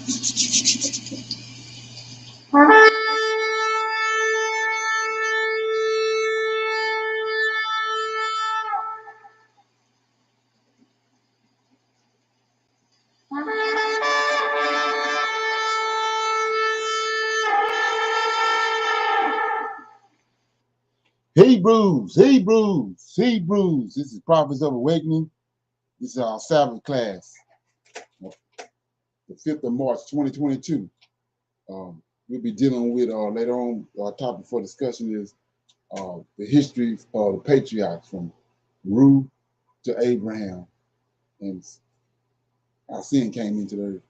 Hebrews. This is Prophets of Awakening. This is our Sabbath class, the 5th of March, 2022. We'll be dealing with later on. Our topic for discussion is the history of the patriarchs from Ruth to Abraham, and our sin came into the earth.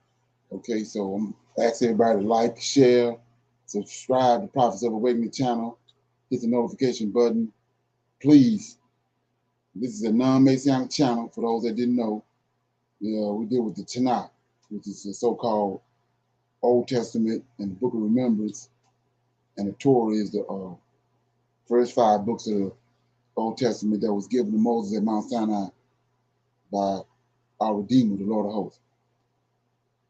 Okay, so I'm asking everybody to like, share, subscribe to Prophets of Awakening channel, hit the notification button. Please, this is a non-Messianic channel for those that didn't know. We deal with the Tanakh, which is the so-called Old Testament and the Book of Remembrance, and the Torah is the first 5 books of the Old Testament that was given to Moses at Mount Sinai by our Redeemer, the Lord of Hosts.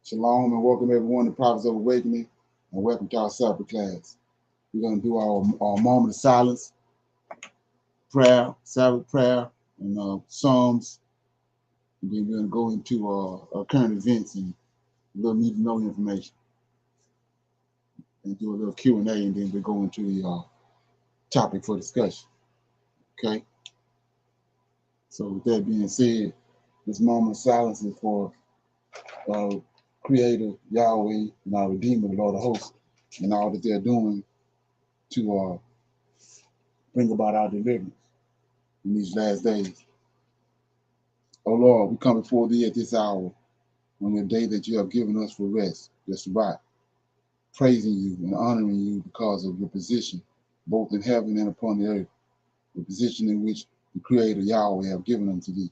Shalom and welcome everyone to Prophets of Awakening, and welcome to our Sabbath class. We're going to do our moment of silence, prayer, Sabbath prayer, and Psalms. And then we're going to go into our current events and a little need to know information, and do a little Q&A, and then we'll go into the topic for discussion. Okay? So with that being said, this moment of silence is for our Creator, Yahweh, and our Redeemer, the Lord of Hosts, and all that they're doing to bring about our deliverance in these last days. Oh Lord, we come before Thee at this hour, on the day that You have given us for rest, the Shabbat, praising You and honoring You because of Your position, both in heaven and upon the earth, the position in which the Creator, Yahweh, have given unto Thee.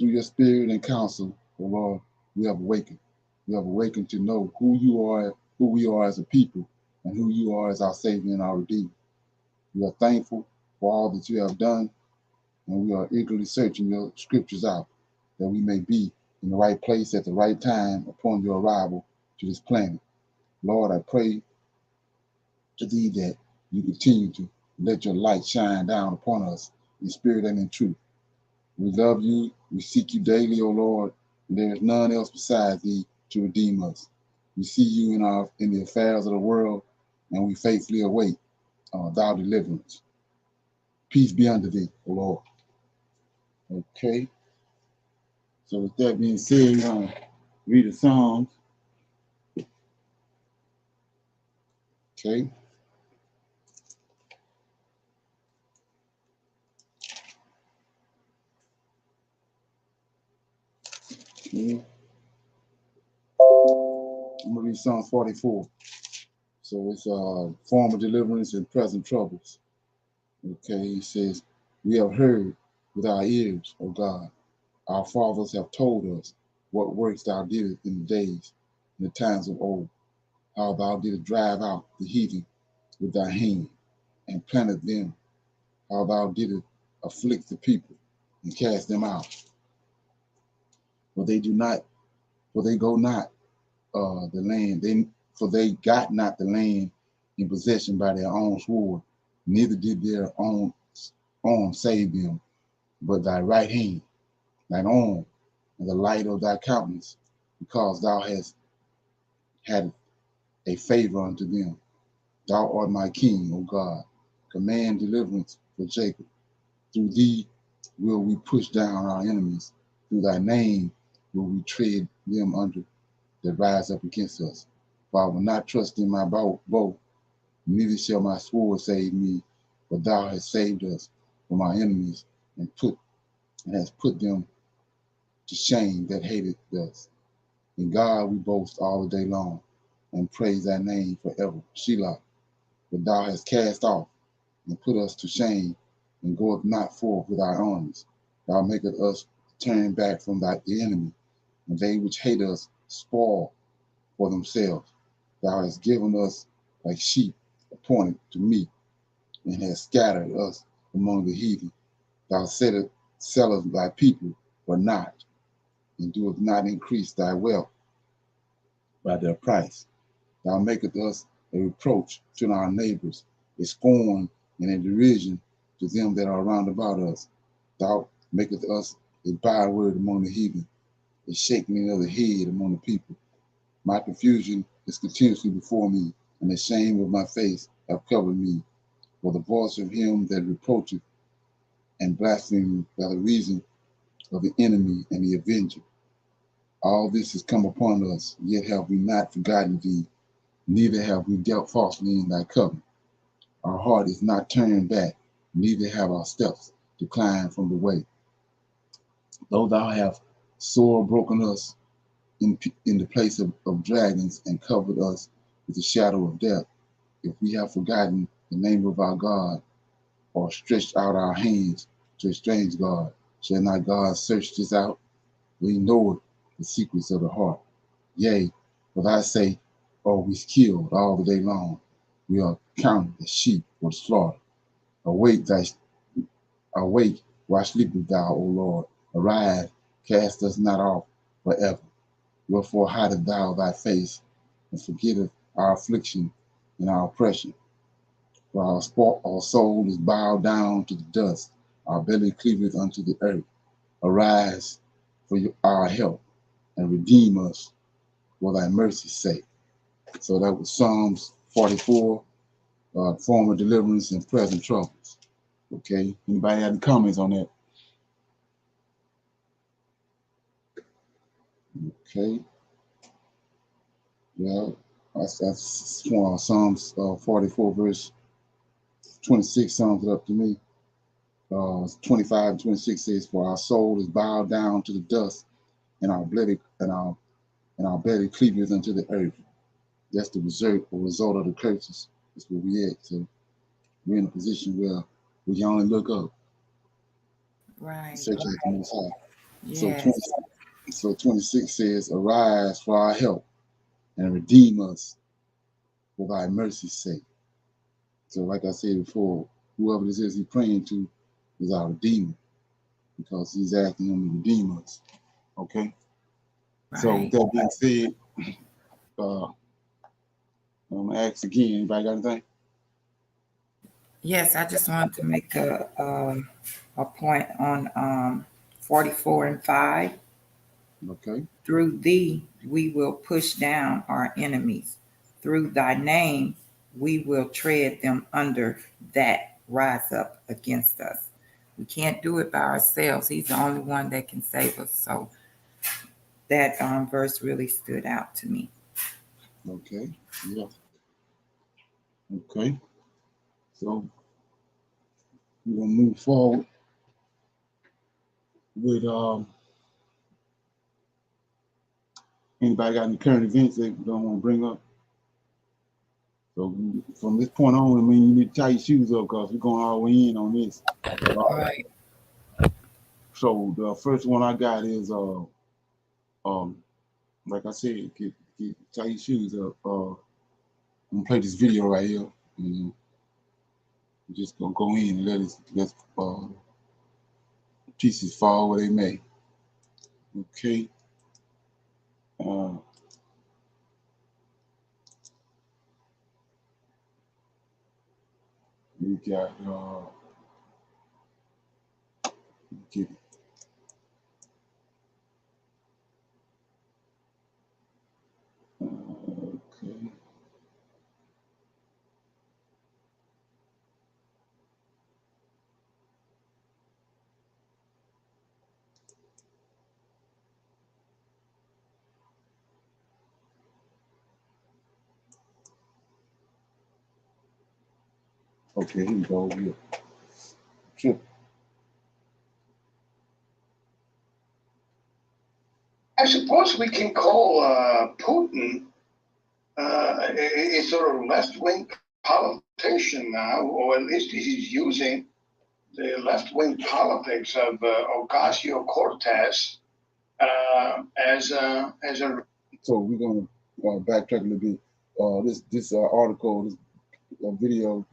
Through Your Spirit and counsel, O Lord, we have awakened. We have awakened to know who You are, who we are as a people, and who You are as our Savior and our Redeemer. We are thankful for all that You have done, and we are eagerly searching Your scriptures out, that we may be in the right place at the right time upon Your arrival to this planet. Lord, I pray to Thee that You continue to let Your light shine down upon us in spirit and in truth. We love You, we seek You daily, O Lord, and there is none else besides Thee to redeem us. We see You in the affairs of the world, and we faithfully await Thy deliverance. Peace be unto Thee, O Lord. Okay. So with that being said, we're going to read the Psalms. Okay. I'm going to read Psalm 44. So it's former deliverance and present troubles. Okay, it says, we have heard with our ears, O God. Our fathers have told us what works Thou didst in the days, in the times of old, how Thou didst drive out the heathen with Thy hand, and planted them, how Thou didst afflict the people and cast them out. For they go not the land, for they got not the land in possession by their own sword, neither did their own arm save them, but Thy right hand, Thine arm, and the light of Thy countenance, because Thou hast had a favor unto them. Thou art my King, O God. Command deliverance for Jacob. Through Thee will we push down our enemies. Through Thy name will we tread them under that rise up against us. For I will not trust in my bow, neither shall my sword save me, for Thou hast saved us from our enemies, and hast put them to shame that hated us. In God we boast all the day long, and praise Thy name forever. Shelah. But Thou hast cast off and put us to shame, and goeth not forth with our armies. Thou makest us turn back from the enemy, and they which hate us spoil for themselves. Thou hast given us like sheep appointed to meat, and hast scattered us among the heathen. Thou sellest Thy people for naught, and doeth not increase Thy wealth. by their price. Thou makest us a reproach to our neighbors, a scorn and a derision to them that are round about us. Thou makest us a byword among the heathen, a shaking of the head among the people. My confusion is continuously before me, and the shame of my face have covered me. For the voice of him that reproacheth and blasphemeth by the reason of the enemy and the avenger. All this has come upon us, yet have we not forgotten thee, neither have we dealt falsely in thy covenant. Our heart is not turned back, neither have our steps declined from the way. Though thou have sore broken us in the place of dragons and covered us with the shadow of death, if we have forgotten the name of our God or stretched out our hands to a strange God, shall not God search this out? We know the secrets of the heart. Yea, for thy sake are we killed all the day long. We are counted as sheep for the slaughter. Awake, awake, why sleepest thou, O Lord? Arise, cast us not off forever. Wherefore hidest thou thy face, and forgettest our affliction and our oppression? For our soul is bowed down to the dust, our belly cleaveth unto the earth. Arise for our help, and redeem us for thy mercy's sake. So that was Psalms 44, former deliverance and present troubles. Okay, anybody have any comments on that? Okay, yeah, that's Psalms 44, verse 26 sums it up to me. 25 and 26 says, "For our soul is bowed down to the dust, and our belly cleaveth unto the earth." That's the result of the curses. That's where we at. So we're in a position where we can only look up and Right. search out the Most High. So 20, Yes. so 26 says, "Arise for our help and redeem us for thy mercy's sake." So, like I said before, whoever this is he's praying to is our Redeemer because he's asking him to redeem us. Okay. So, with Right. that being said, uh, I'm gonna ask again. Anybody got anything? Yes, I just wanted to make a point on 44 and 5. Okay. Through thee we will push down our enemies. Through thy name we will tread them under that rise up against us. We can't do it by ourselves. He's the only one that can save us. So that verse really stood out to me. Okay. Yeah. Okay. So we're gonna move forward with anybody got any current events they don't want to bring up. So from this point on, I mean, you need to tie your shoes up because we're going all the way in on this. Uh, Right. so the first one I got is um like I said, tie your shoes up. I'm gonna play this video right here. And we're just gonna go in and let pieces fall where they may. Okay. Uh, we got get it. Okay. Okay, here we go. Here. Sure. I suppose we can call Putin a sort of left-wing politician now, or at least he's using the left-wing politics of Ocasio-Cortez as a. So we're gonna backtrack a little bit. This article, this video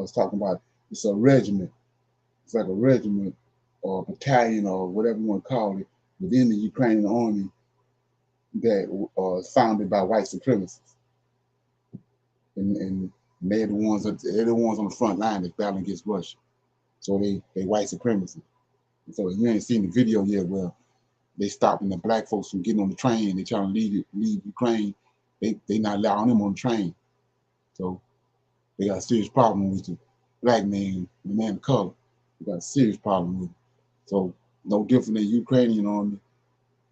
is talking about it's a regiment. It's like a regiment or battalion or whatever you want to call it within the Ukrainian army that founded by white supremacists, and they're the ones on the front line that's battling against Russia. So they white supremacy. So you ain't seen the video yet. Well, they stopping the black folks from getting on the train. They trying to leave Ukraine. They not allowing them on the train. So they got a serious problem with the black man, the man of color. They got a serious problem with it. So no different than Ukrainian army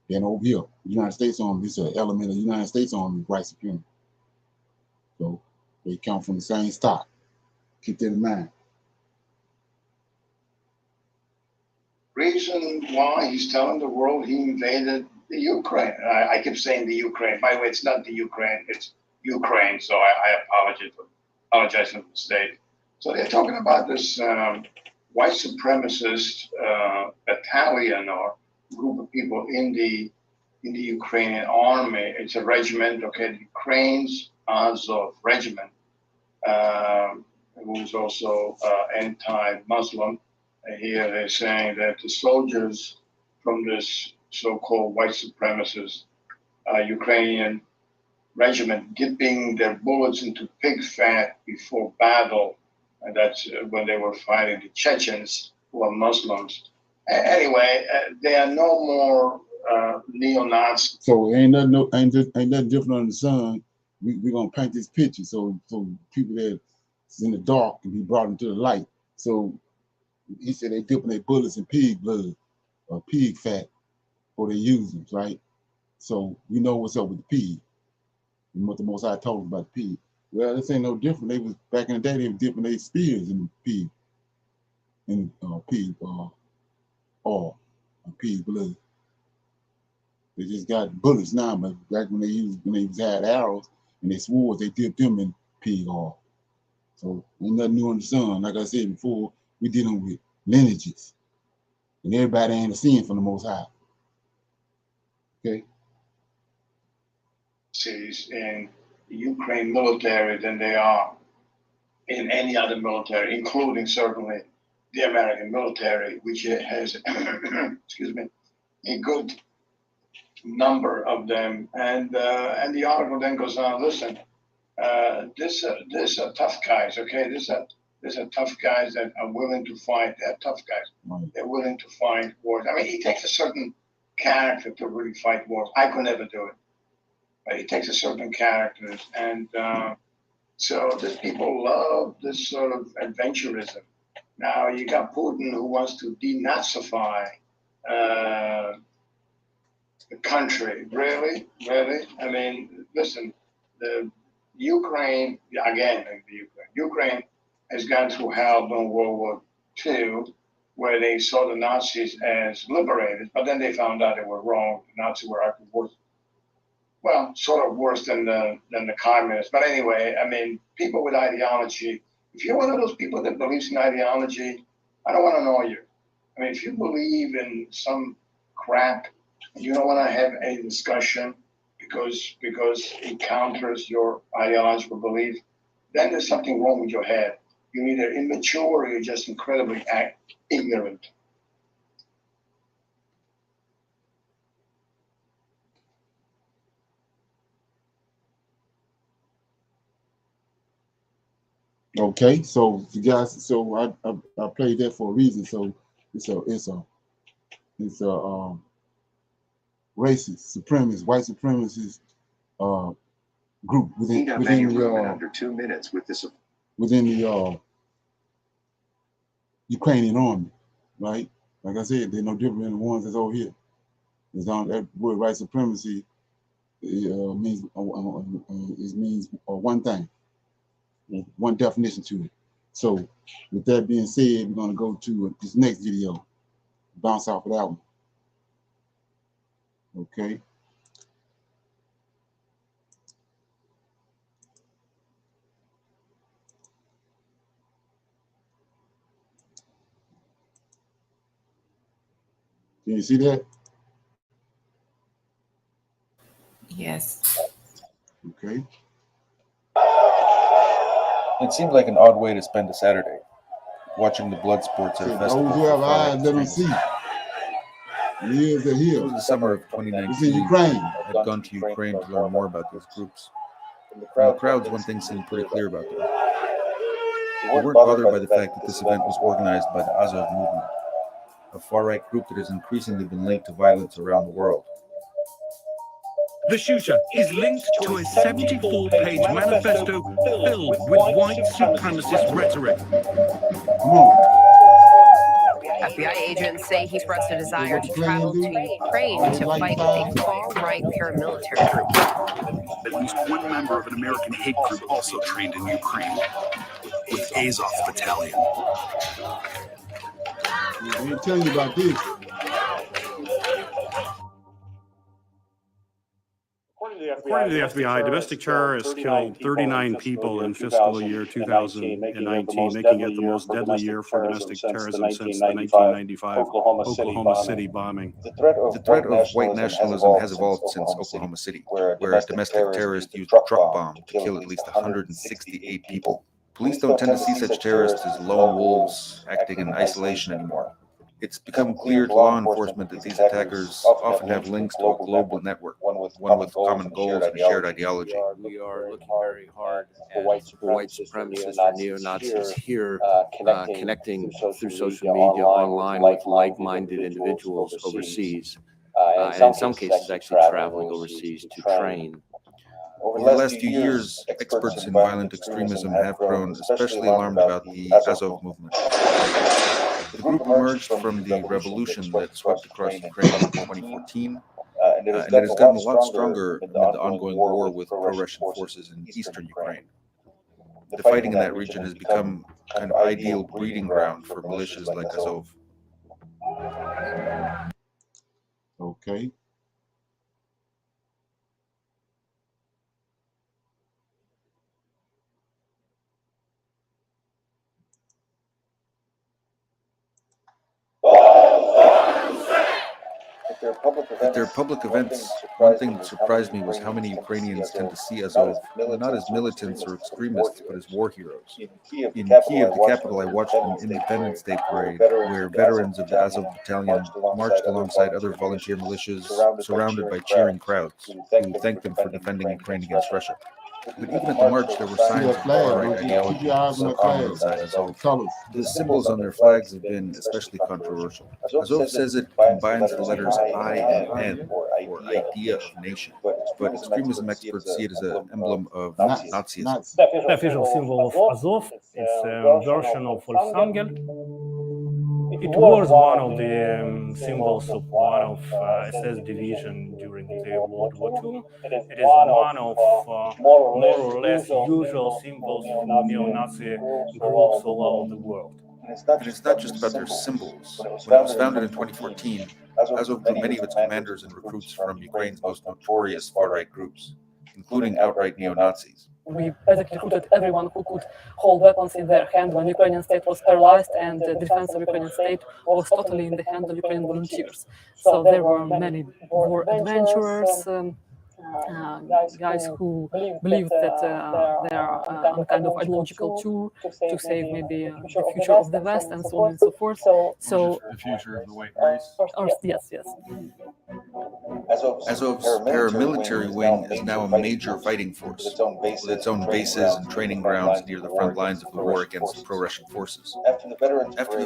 than over here. The United States Army is an element of the United States Army, white supremacy. So they come from the same stock. Keep that in mind. Reason why he's telling the world he invaded the Ukraine. I keep saying the Ukraine. By the way, it's not the Ukraine, it's Ukraine. So I apologize for the mistake. So they're talking about this white supremacist battalion or group of people in the Ukrainian army. It's a regiment, okay, the Ukraine's Azov regiment, who's also anti-Muslim. Here they're saying that the soldiers from this so-called white supremacist Ukrainian regiment dipping their bullets into pig fat before battle, and that's when they were fighting the Chechens, who are Muslims. Anyway, they are no more neo-Nazis. So ain't nothing different under the sun. We're gonna paint this picture so people that's in the dark can be brought into the light. So he said they dipping their bullets in pig blood or pig fat, or they use them, right? So we know what's up with the pig and what the Most High told us about the pig. Well, this ain't no different. They was back in the day. They were dipping their spears in pig, oil, pig blood. They just got bullets now, but back when they had arrows and they swords, they dipped them in pig oil. So ain't nothing new in the sun. Like I said before, we dealing with lineages, and everybody ain't a sin from the Most High. Okay. In the Ukraine military than they are in any other military, including certainly the American military, which has, excuse me, a good number of them. And the article then goes on. Listen, these are tough guys. Okay, these are tough guys that are willing to fight. They're tough guys. Right. They're willing to fight wars. I mean, it takes a certain character to really fight wars. I could never do it. But it takes a certain character, and so these people love this sort of adventurism. Now you got Putin who wants to denazify the country. Really? I mean, listen, the Ukraine Ukraine has gone through hell during World War II, where they saw the Nazis as liberators, but then they found out they were wrong. The Nazis were actually worse. Well, sort of worse than the communists. But anyway, I mean, people with ideology. If you're one of those people that believes in ideology, I don't want to know you. I mean, if you believe in some crap and you don't want to have any discussion because it counters your ideological belief, then there's something wrong with your head. You're either immature or you're just incredibly ignorant. Okay, so you guys, so I played that for a reason. So it's a racist, supremacist, white supremacist group within under 2 minutes with this within the Ukrainian army, right? Like I said, they're no different than the ones that's over here. It's on that word white supremacy means one thing, one definition to it. So with that being said, we're gonna go to this next video, bounce off of that one. Okay. Can you see that? Yes. Okay. It seemed like an odd way to spend a Saturday, watching the blood sports at a So festival. those who have for fire eyes, let them see. Years are here. Through the summer of It's in 2019, Ukraine. I'd gone to Ukraine to learn more about these groups. From the crowds, one thing seemed pretty clear about them. They weren't bothered by the fact that this event was organized by the Azov movement, a far-right group that has increasingly been linked to violence around the world. The shooter is linked to a 74-page manifesto filled with white supremacist rhetoric. Come on. FBI agents say he expressed a desire to travel to Ukraine to fight a far-right paramilitary group. At least one member of an American hate group also trained in Ukraine with Azov Battalion. They ain't telling you about this. According to the FBI, domestic terrorists killed 39 people in fiscal year 2019, making it the most deadly year for domestic terrorism since the 1995 Oklahoma City bombing. The threat of white nationalism has evolved since Oklahoma City, where a domestic terrorist used a truck bomb to kill at least 168 people. Police don't tend to see such terrorists as lone wolves acting in isolation anymore. It's become clear to law enforcement that these attackers often have links to a global network, one with common goals and shared ideology. We are looking very hard at white supremacists or neo-Nazis here, connecting through social media online with like-minded individuals overseas, and in some cases actually traveling overseas to train. Over the last few years, experts in violent extremism have grown especially alarmed about the Azov movement. The group emerged from the revolution that swept across Ukraine in 2014, and it has gotten a lot stronger amid the ongoing war with pro-Russian forces in eastern Ukraine. The fighting in that region has become a kind of ideal breeding ground for militias like Azov. Okay. At their public events, one thing that surprised me was how many Ukrainians tend to see Azov not as militants or extremists, but as war heroes. In Kiev, the capital, I watched an Independence Day parade where veterans of the Azov Battalion marched alongside other volunteer militias, surrounded by cheering crowds who thanked them for defending Ukraine against Russia. But even at the march, there were signs of far-right ideology so common inside Azov. The symbols on their flags have been especially controversial. Azov says it combines the letters I and N, or idea of nation, but extremism experts see it as an emblem of Nazism. The official symbol of Azov is a version of Volksangel. It was one of the symbols of one of SS division during the World War II. It is one of more or less usual symbols for neo-Nazi groups all over the world. And it's not just about their symbols. When it was founded in 2014, Azov drew many of its commanders and recruits from Ukraine's most notorious far-right groups, including outright neo-Nazis. We basically recruited everyone who could hold weapons in their hand when the Ukrainian state was paralyzed and the defense of the Ukrainian state was totally in the hands of Ukrainian volunteers. So there were many war adventurers, guys who believed that they are on a kind of ideological tour to save maybe the future of the West and so on and so forth. So the future of the white race. Yes. Azov's paramilitary wing is now a major fighting force, with its own bases and training grounds near the front lines of the war against pro-Russian forces. After the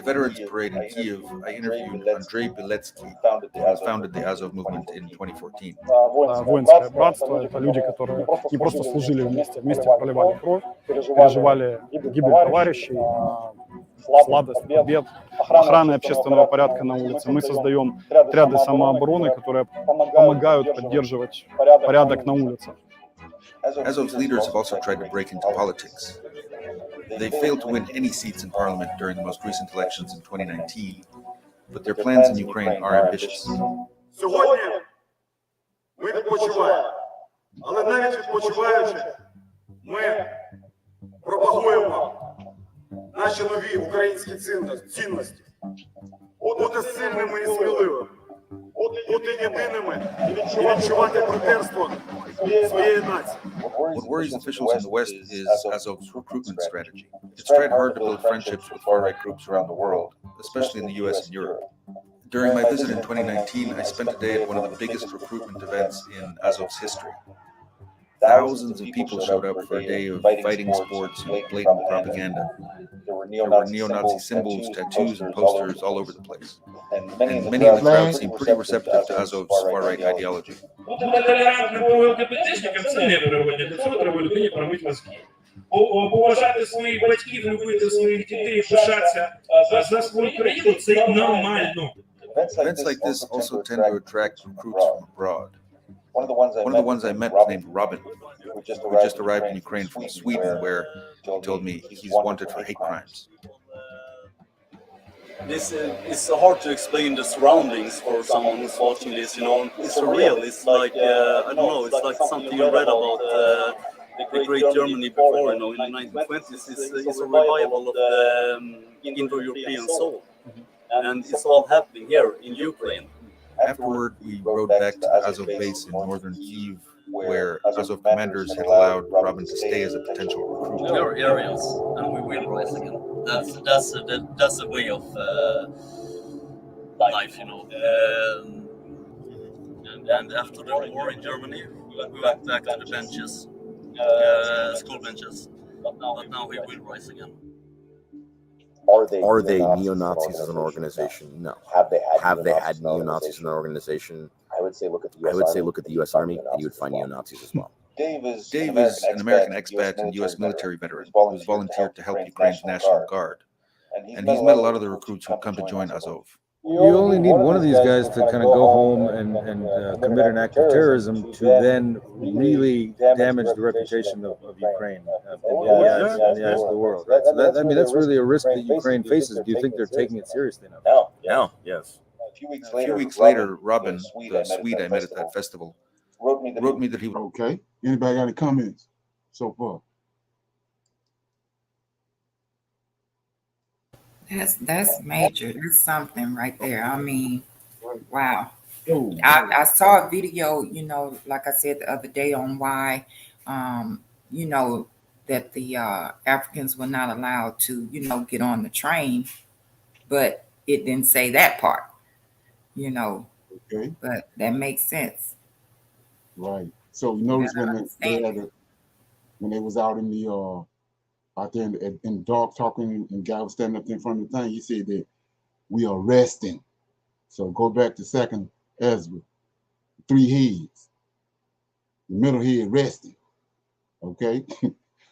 Veterans Parade in Kiev, I interviewed Andrei Beletsky, who founded the Azov movement in 2014. Воинское братство — это люди, которые не просто служили вместе проливали кровь, переживали гибель товарищей, сладость, побед, охраны общественного порядка на улице. Мы создаем отряды самообороны, которые помогают поддерживать порядок на улицах. Azov's leaders have also tried to break into politics. They failed to win any seats in parliament during the most recent elections in 2019, but their plans in Ukraine are ambitious. Ми відпочиваємо, але навіть відпочиваючи, ми пропагуємо наші нові українські цінності. Бути сильними і сміливими, бути єдиними і відчувати братерство своєї нації. What worries officials in the West is Azov's recruitment strategy. It's tried hard to build friendships with far-right groups around the world, especially in the US and Europe. During my visit in 2019, I spent a day at one of the biggest recruitment events in Azov's history. Thousands of people showed up for a day of fighting sports and blatant propaganda. There were neo-Nazi symbols, tattoos, and posters all over the place. And many in the crowd seemed pretty receptive to Azov's far-right ideology. Бути толерантним по ЛГБТшникам – це не виробити. Для цього треба людині промити мозки. Поважати своїх батьків, любити своїх дітей, пишатися за свою країну – це нормально. Events like this also tend to attract recruits from abroad. One of the ones I met was named Robin, who just arrived in Ukraine from Sweden, where he told me he's wanted for hate crimes. This is hard to explain the surroundings for someone who's watching this. You know, it's surreal. It's like I don't know. It's like something you read about the great Germany before. You know, in the 1920s, it's a revival of the Indo-European soul, and it's all happening here in Ukraine. Afterward, we rode back to the Azov base in northern Kyiv, where Azov commanders had allowed Robin to stay as a potential recruit. We are Aryans, and we will rise again. That's a way of life, you know. And after the war in Germany, we went back to the benches, school benches. But now we will rise again. Are they neo-Nazis as an organization? No. Have they had neo-Nazis in their organization? I would say look at the U.S. Army, and you would find neo-Nazis as well. Dave is an American expat and U.S. military veteran who's volunteered to help Ukraine's National Guard. And he's met a lot of the recruits who come to join Azov. You only need one of these guys to kind of go home and commit an act of terrorism to then really damage the reputation of Ukraine in the eyes of the world. Right? So that's really a risk that Ukraine faces. Do you think they're taking it seriously enough? No. Yes. A few weeks later, Robin, the Swede I met at that festival, wrote me that he would... Okay. Anybody got any comments so far? That's major. That's something right there. I mean, wow. I saw a video, you know, like I said the other day on why, you know, that the Africans were not allowed to, you know, get on the train, but it didn't say that part, you know. Okay. But that makes sense. Right. So you notice when they was out in the out there in the dark talking, and guy was standing up there in front of the thing, he said that we are resting. So go back to 2nd Ezra, 3 heads. The middle head resting. Okay.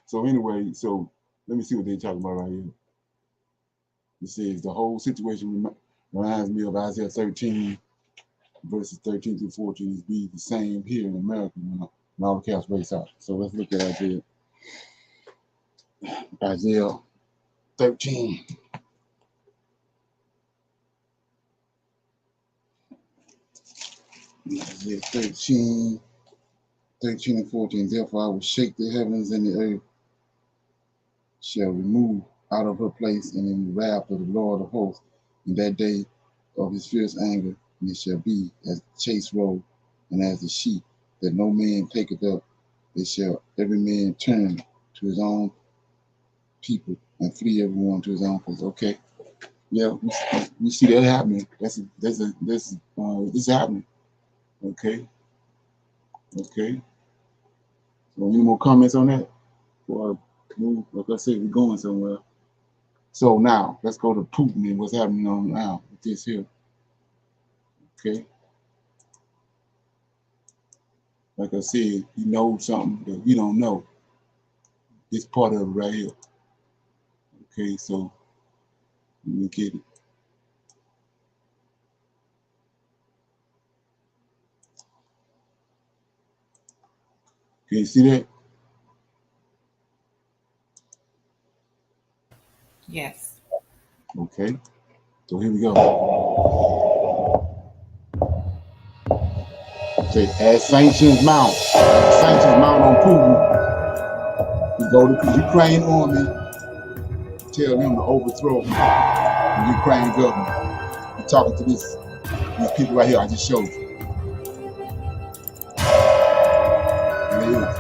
So anyway, so let me see what they're talking about right here. It says the whole situation reminds me of Isaiah 13, verses 13 through 14 is be the same here in America when all the cats race out. So let's look at Isaiah 13. Isaiah 13 and 14. Therefore I will shake the heavens and the earth shall remove out of her place, and in the wrath of the Lord of hosts, in that day of his fierce anger, and it shall be as the chase robe, and as the sheep that no man taketh up, they shall every man turn to his own people and flee everyone to his own place. Okay. Yeah, we see that happening. This happening. Okay. Okay. So any more comments on that? Or move, like I said, we're going somewhere. So now let's go to Putin and what's happening on now with this here. Okay. Like I said, he knows something that we don't know. This part of it right here. Okay, so let me get it. Can you see that? Yes. Okay, so here we go. Okay, as sanctions mount on Putin, we go to the Ukraine army, tell them to overthrow the Ukraine government. We're talking to these people right here I just showed you. And it is.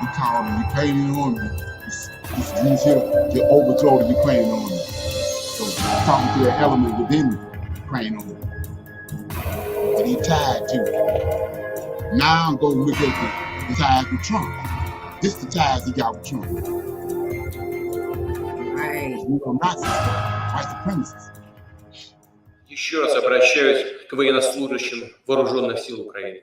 You call the Ukrainian army, it's He's here to overthrow the Ukrainian army. So he's talking to that element within the Ukrainian army that he tied to. Now go look at the ties with Trump. This is the ties he got with Trump. Right. Neo-Nazi stuff, white supremacists. Еще раз обращаюсь к военнослужащим вооруженных сил Украины.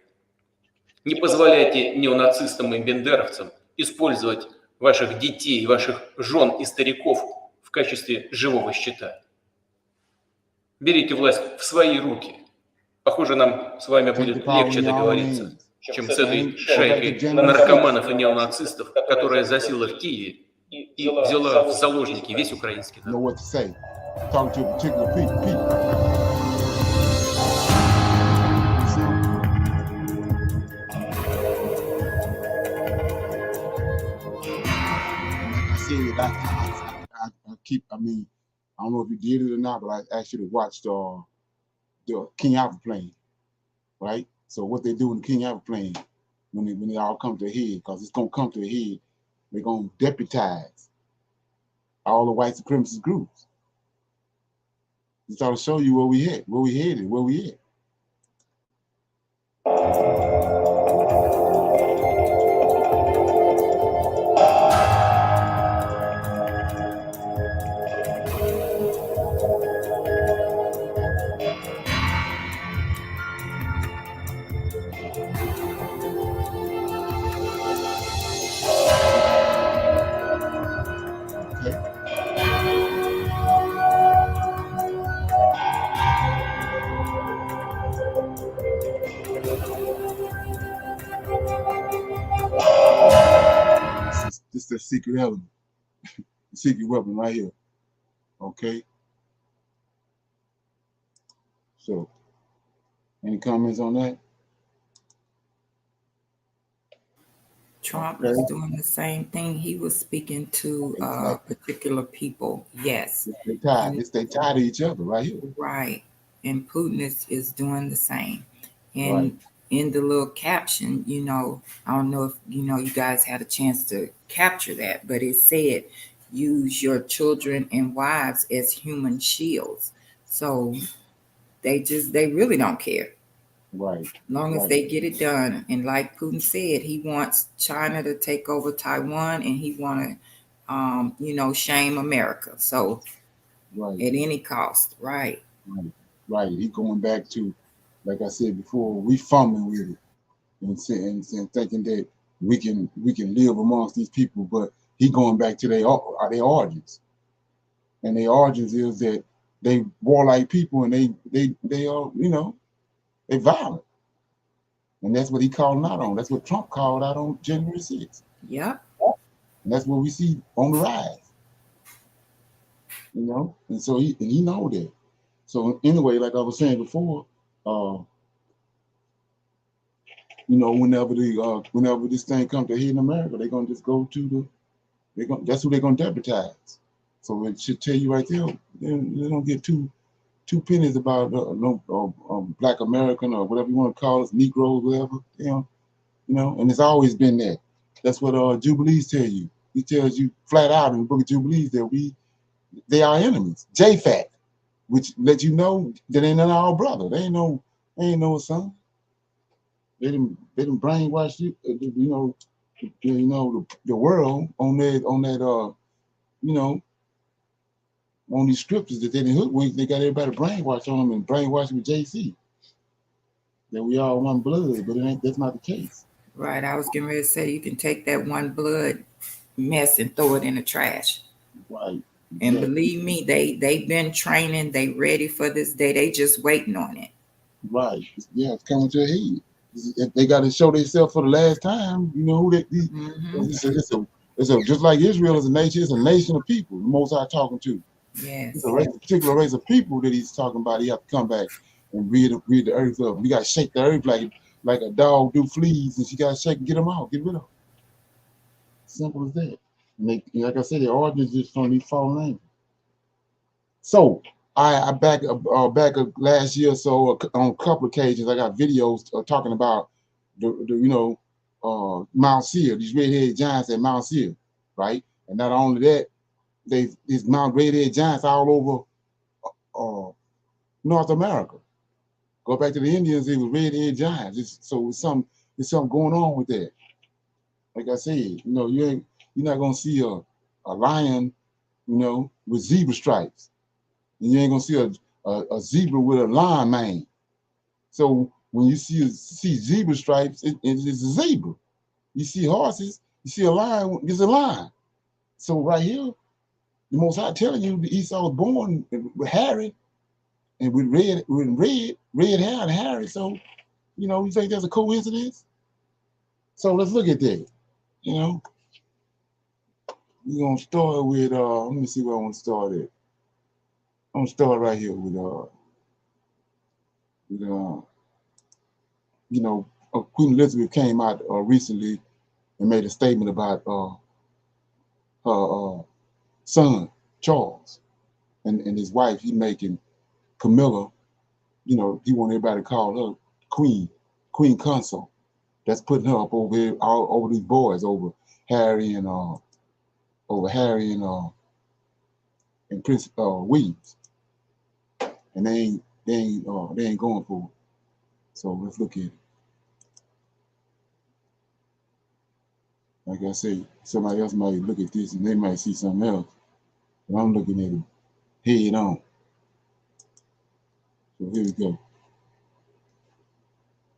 Не позволяйте неонацистам и бендеровцам использовать ваших детей, ваших жен и стариков в качестве живого щита. Берите власть в свои руки. Похоже, нам с вами будет легче договориться, чем с этой шайкой наркоманов и неонацистов, которая засела в Киеве и взяла в заложники весь украинский народ. I don't know if you did it or not, but I asked you to watch the King Alpha plane, right? So what they do in the King Alpha plane when they all come to a head, because it's gonna come to a head, they're gonna deputize all the white supremacist groups. Just try to show you where we at, where we headed, where we at. This is the secret element, the secret weapon right here. Okay. So, any comments on that? Trump is doing the same thing. He was speaking to particular people. Yes. They tied to each other right here. Right. And Putin is doing the same. And in the little caption, you know, I don't know if, you know, you guys had a chance to capture that, but it said, use your children and wives as human shields. So they really don't care. Right. As long as they get it done. And like Putin said, he wants China to take over Taiwan, and he want to, you know, shame America. So at any cost, right. He's going back to, like I said before, we fumbling with it and thinking that we can live amongst these people, but he going back to their origins. And their origins is that they warlike people, and they are, you know, they violent. And that's what he called out on. That's what Trump called out on January 6th. Yeah. And that's what we see on the rise. You know, and so he know that. So anyway, like I was saying before, you know, whenever this thing comes to head in America, they're gonna just go to that's who they're gonna deputize. So it should tell you right there, they don't get two pennies about Black American or whatever you want to call us, Negroes, whatever, you know, and it's always been that. That's what Jubilees tell you. He tells you flat out in the book of Jubilees that they are enemies. JFAC, which let you know that ain't none of our brother. They ain't no son. They didn't brainwash you, you know, the world on that you know, on these scriptures that they didn't hoodwink. They got everybody brainwashed on them and brainwashed with JC. That we all one blood, but that's not the case. Right. I was getting ready to say you can take that one blood mess and throw it in the trash. Right. And believe me, they've been training. They ready for this day. They just waiting on it. Right. Yeah, it's coming to a head. If they got to show themselves for the last time, you know who they. It's just like Israel is a nation. It's a nation of people. The Most High talking to. Yes. It's a particular race of people that he's talking about. He have to come back and read the earth up. We got to shake the earth like a dog do fleas, and she got to shake and get them out, get rid of them. Simple as that. And like I said, the origins is from these fallen angels. So I back last year, so on a couple of occasions, I got videos talking about the Mount Seir, these red-headed giants at Mount Seir, right? And not only that, there's Mount red-headed giants all over North America. Go back to the Indians, it was red-headed giants. So it's something going on with that. Like I said, you know, you're not gonna see a lion, you know, with zebra stripes. And you ain't gonna see a zebra with a lion mane. So when you see zebra stripes, it's a zebra. You see horses, you see a lion, it's a lion. So right here, the Most High telling you that Esau was born with Harry and with red hair and Harry. So, you know, you think that's a coincidence? So let's look at that. You know, we're gonna start with let me see where I want to start at. I'm gonna start right here with you know, Queen Elizabeth came out recently and made a statement about her son Charles and his wife. He making Camilla, you know, he want everybody to call her Queen Consort. That's putting her up over here, all over these boys, over Harry and Prince Williams, and they ain't going for it. So let's look at it. Like I say, somebody else might look at this and they might see something else, but I'm looking at it head on. So here we go.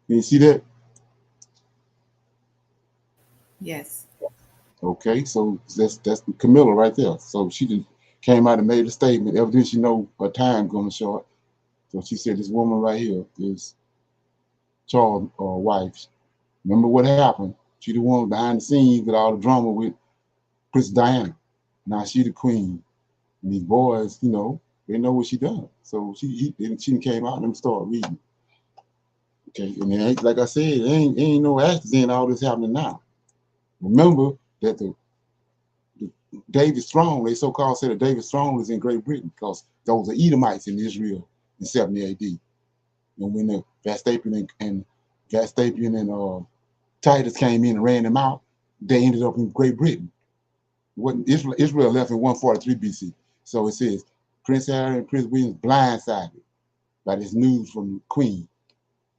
Can you see that? Yes. Okay, so that's Camilla right there. So she just came out and made a statement. Evidently, she know her time going short. So she said, "This woman right here is Charles' wife. Remember what happened? She the one behind the scenes with all the drama with Princess Diana. Now she the queen. And these boys, you know, they know what she done. So she came out and them started reading. Okay, and it ain't, like I said, it ain't no accident all this happening now. Remember that the David's throne, they so-called said that David's throne is in Great Britain because those are Edomites in Israel in 70 AD. And when the Vespasian and Titus came in and ran them out, they ended up in Great Britain. Israel left in 143 BC. So it says Prince Harry and Prince William blindsided by this news from the Queen.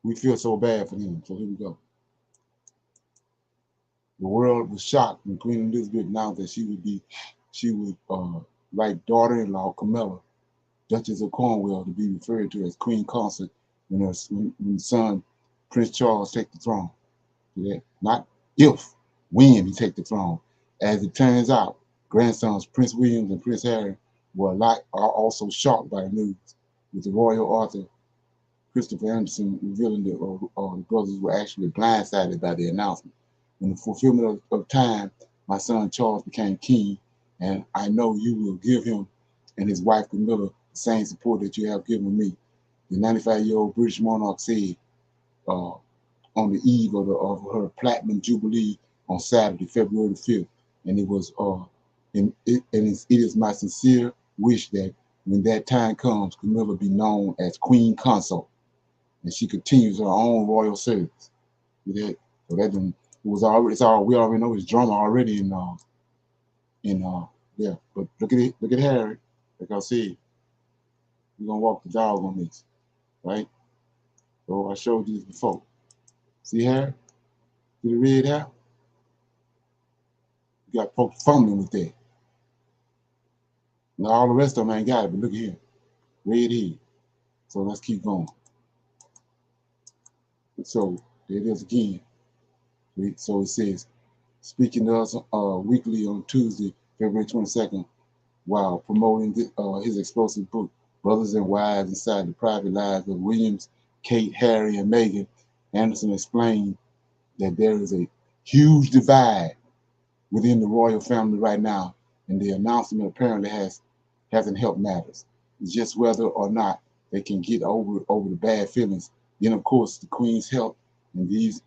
We feel so bad for him. So here we go. The world was shocked when Queen Elizabeth announced that she would like daughter-in-law Camilla, Duchess of Cornwall, to be referred to as Queen Consort when son Prince Charles take the throne. Yeah, not if, when he take the throne. As it turns out, grandsons Prince William and Prince Harry are also shocked by the news, with the royal author Christopher Anderson revealing that the brothers were actually blindsided by the announcement. In the fulfillment of time, my son Charles became king, and I know you will give him and his wife Camilla the same support that you have given me. The 95-year-old British monarch said on the eve of her platinum jubilee on Saturday, February 5th, and it is my sincere wish that when that time comes, Camilla be known as Queen Consort, and she continues her own royal service. So that we already know his drama already yeah. But look at Harry. Like I said, we're gonna walk the dog on this, right? So I showed you this before. See Harry? See the red hair? You got folks fumbling with that. Now all the rest of them ain't got it, but look at here. Red head. So let's keep going. So there it is again. So it says, speaking to us weekly on Tuesday, February 22nd, while promoting his explosive book, Brothers and Wives Inside the Private Lives of Williams, Kate, Harry, and Meghan, Anderson explained that there is a huge divide within the royal family right now, and the announcement apparently hasn't helped matters. It's just whether or not they can get over the bad feelings. Then, of course, the Queen's health and these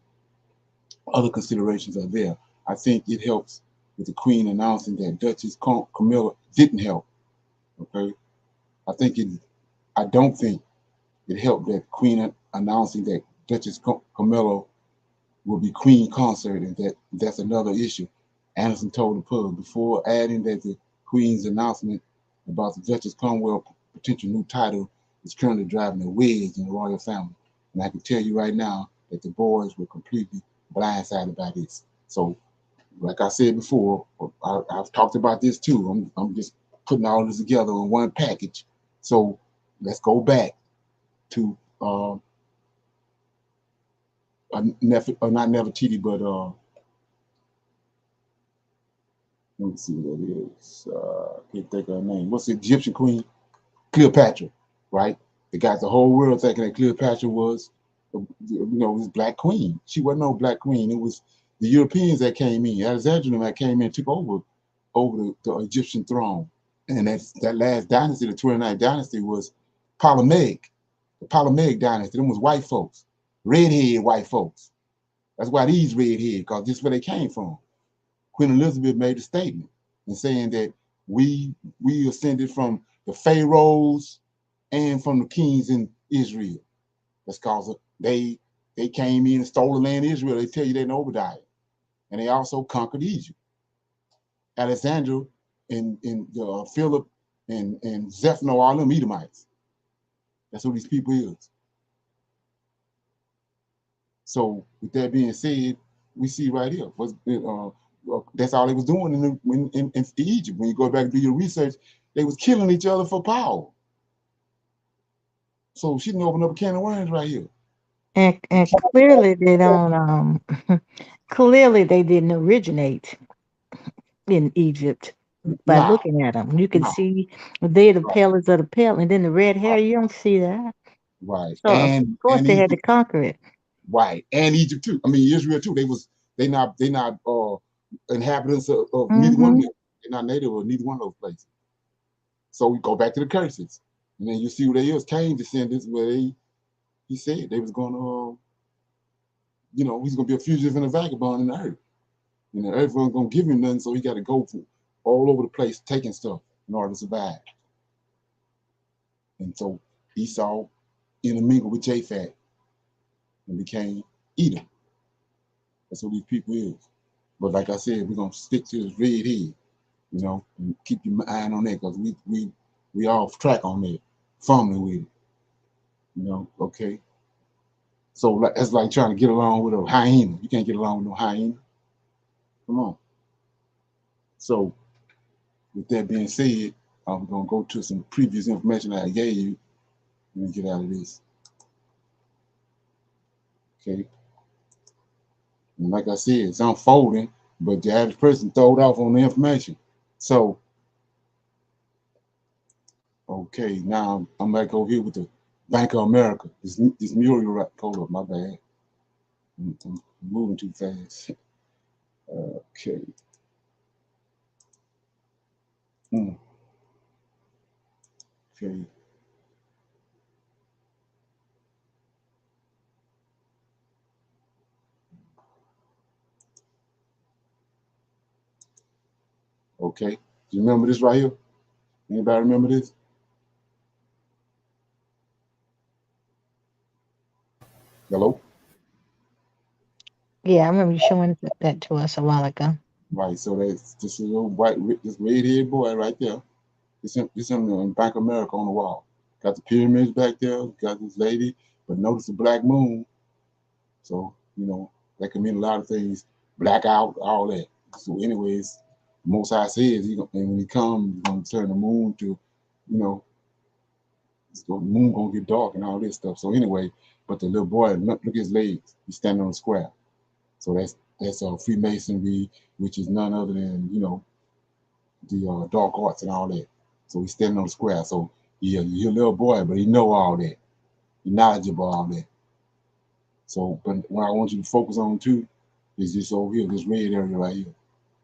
other considerations are there. I think it helps with the Queen announcing that Duchess Camilla didn't help. Okay, I don't think it helped that Queen announcing that Duchess Camilla will be Queen Consort, and that's another issue. Anderson told the pub before adding that the Queen's announcement about the Duchess Cromwell potential new title is currently driving a wedge in the royal family. And I can tell you right now that the boys were completely blindsided by this. So, like I said before, I've talked about this too. I'm just putting all this together in one package. So let's go back to not Nefertiti, but let me see what it is. Can't think of her name. What's the Egyptian queen? Cleopatra, right? They got the whole world thinking that Cleopatra was, this black queen. She wasn't no black queen. It was the Europeans that came in. Alexander that came in and took over the Egyptian throne. And that last dynasty, the 29th dynasty, was Ptolemaic. The Ptolemaic dynasty. Them was white folks, redhead white folks. That's why these redhead, because this is where they came from. Queen Elizabeth made a statement and saying that we ascended from the pharaohs and from the kings in Israel. That's because they came in and stole the land of Israel. They tell you they're in Obadiah. And they also conquered Egypt. Alexander and Philip and Zephno, all them Edomites. That's who these people is. So with that being said, we see right here, that's all they was doing in Egypt. When you go back and do your research, they was killing each other for power. So she didn't open up a can of worms right here. And clearly they don't clearly they didn't originate in Egypt by Nah, looking at them. You can nah. see they're the palest of the pale, and then the red hair, you don't see that. Right. So of course they had to Egypt, conquer it. right. And Egypt too. I mean Israel too. They not inhabitants of neither one of Mm-hmm. them. They're not native of neither one of those places. So we go back to the curses. And then you see who they is, Cain descendants, where he said they was gonna he's gonna be a fugitive and a vagabond in the earth. And the earth wasn't gonna give him nothing, so he got to go all over the place taking stuff in order to survive. And so Esau intermingled with Japhet and became Edom. That's what these people is. But like I said, we're gonna stick to this red head, and keep your eye on that because we off track on that, fumbling with it, okay. So that's like trying to get along with a hyena. You can't get along with no hyena. Come on. So with that being said, I'm gonna go to some previous information that I gave you. Let me get out of this. Okay. And like I said, it's unfolding, but the average person throwed off on the information. So, okay, now I'm back over here with the Bank of America. This mural right, hold up, my bad. I'm moving too fast. Okay. Okay. Okay. Do you remember this right here? Anybody remember this? Hello? Yeah, I remember you showing that to us a while ago. Right. So that's just a little this red-haired boy right there. It's in Bank of America on the wall. Got the pyramids back there. Got this lady, but notice the black moon. So that can mean a lot of things. Blackout, all that. So, anyways, Most High says and when he comes, he's gonna turn the moon to, the moon gonna get dark and all this stuff. So anyway, but the little boy, look at his legs. He's standing on the square. So that's Freemasonry, which is none other than the dark arts and all that. So he's standing on the square. So he's a little boy, but he know all that. He knowledgeable all that. So, but what I want you to focus on too is this over here, this red area right here.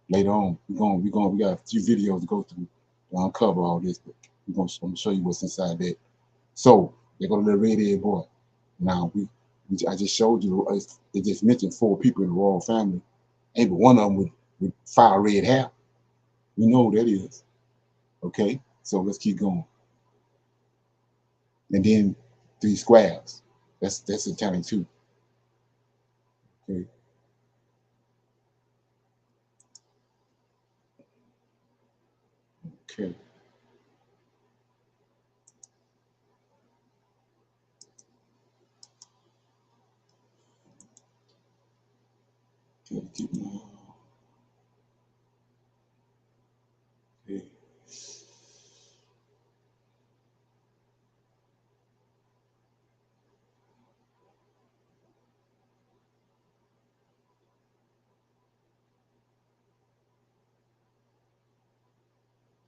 Later on, we got a few videos to go through to uncover all this, but I'm gonna show you what's inside that. So they go to the red-haired boy. Now I just showed you. It just mentioned 4 people in the royal family. Ain't but one of them with fire red hair. We know who that is. Okay, so let's keep going. And then 3 squares. That's Italian too. Okay. Okay. Okay.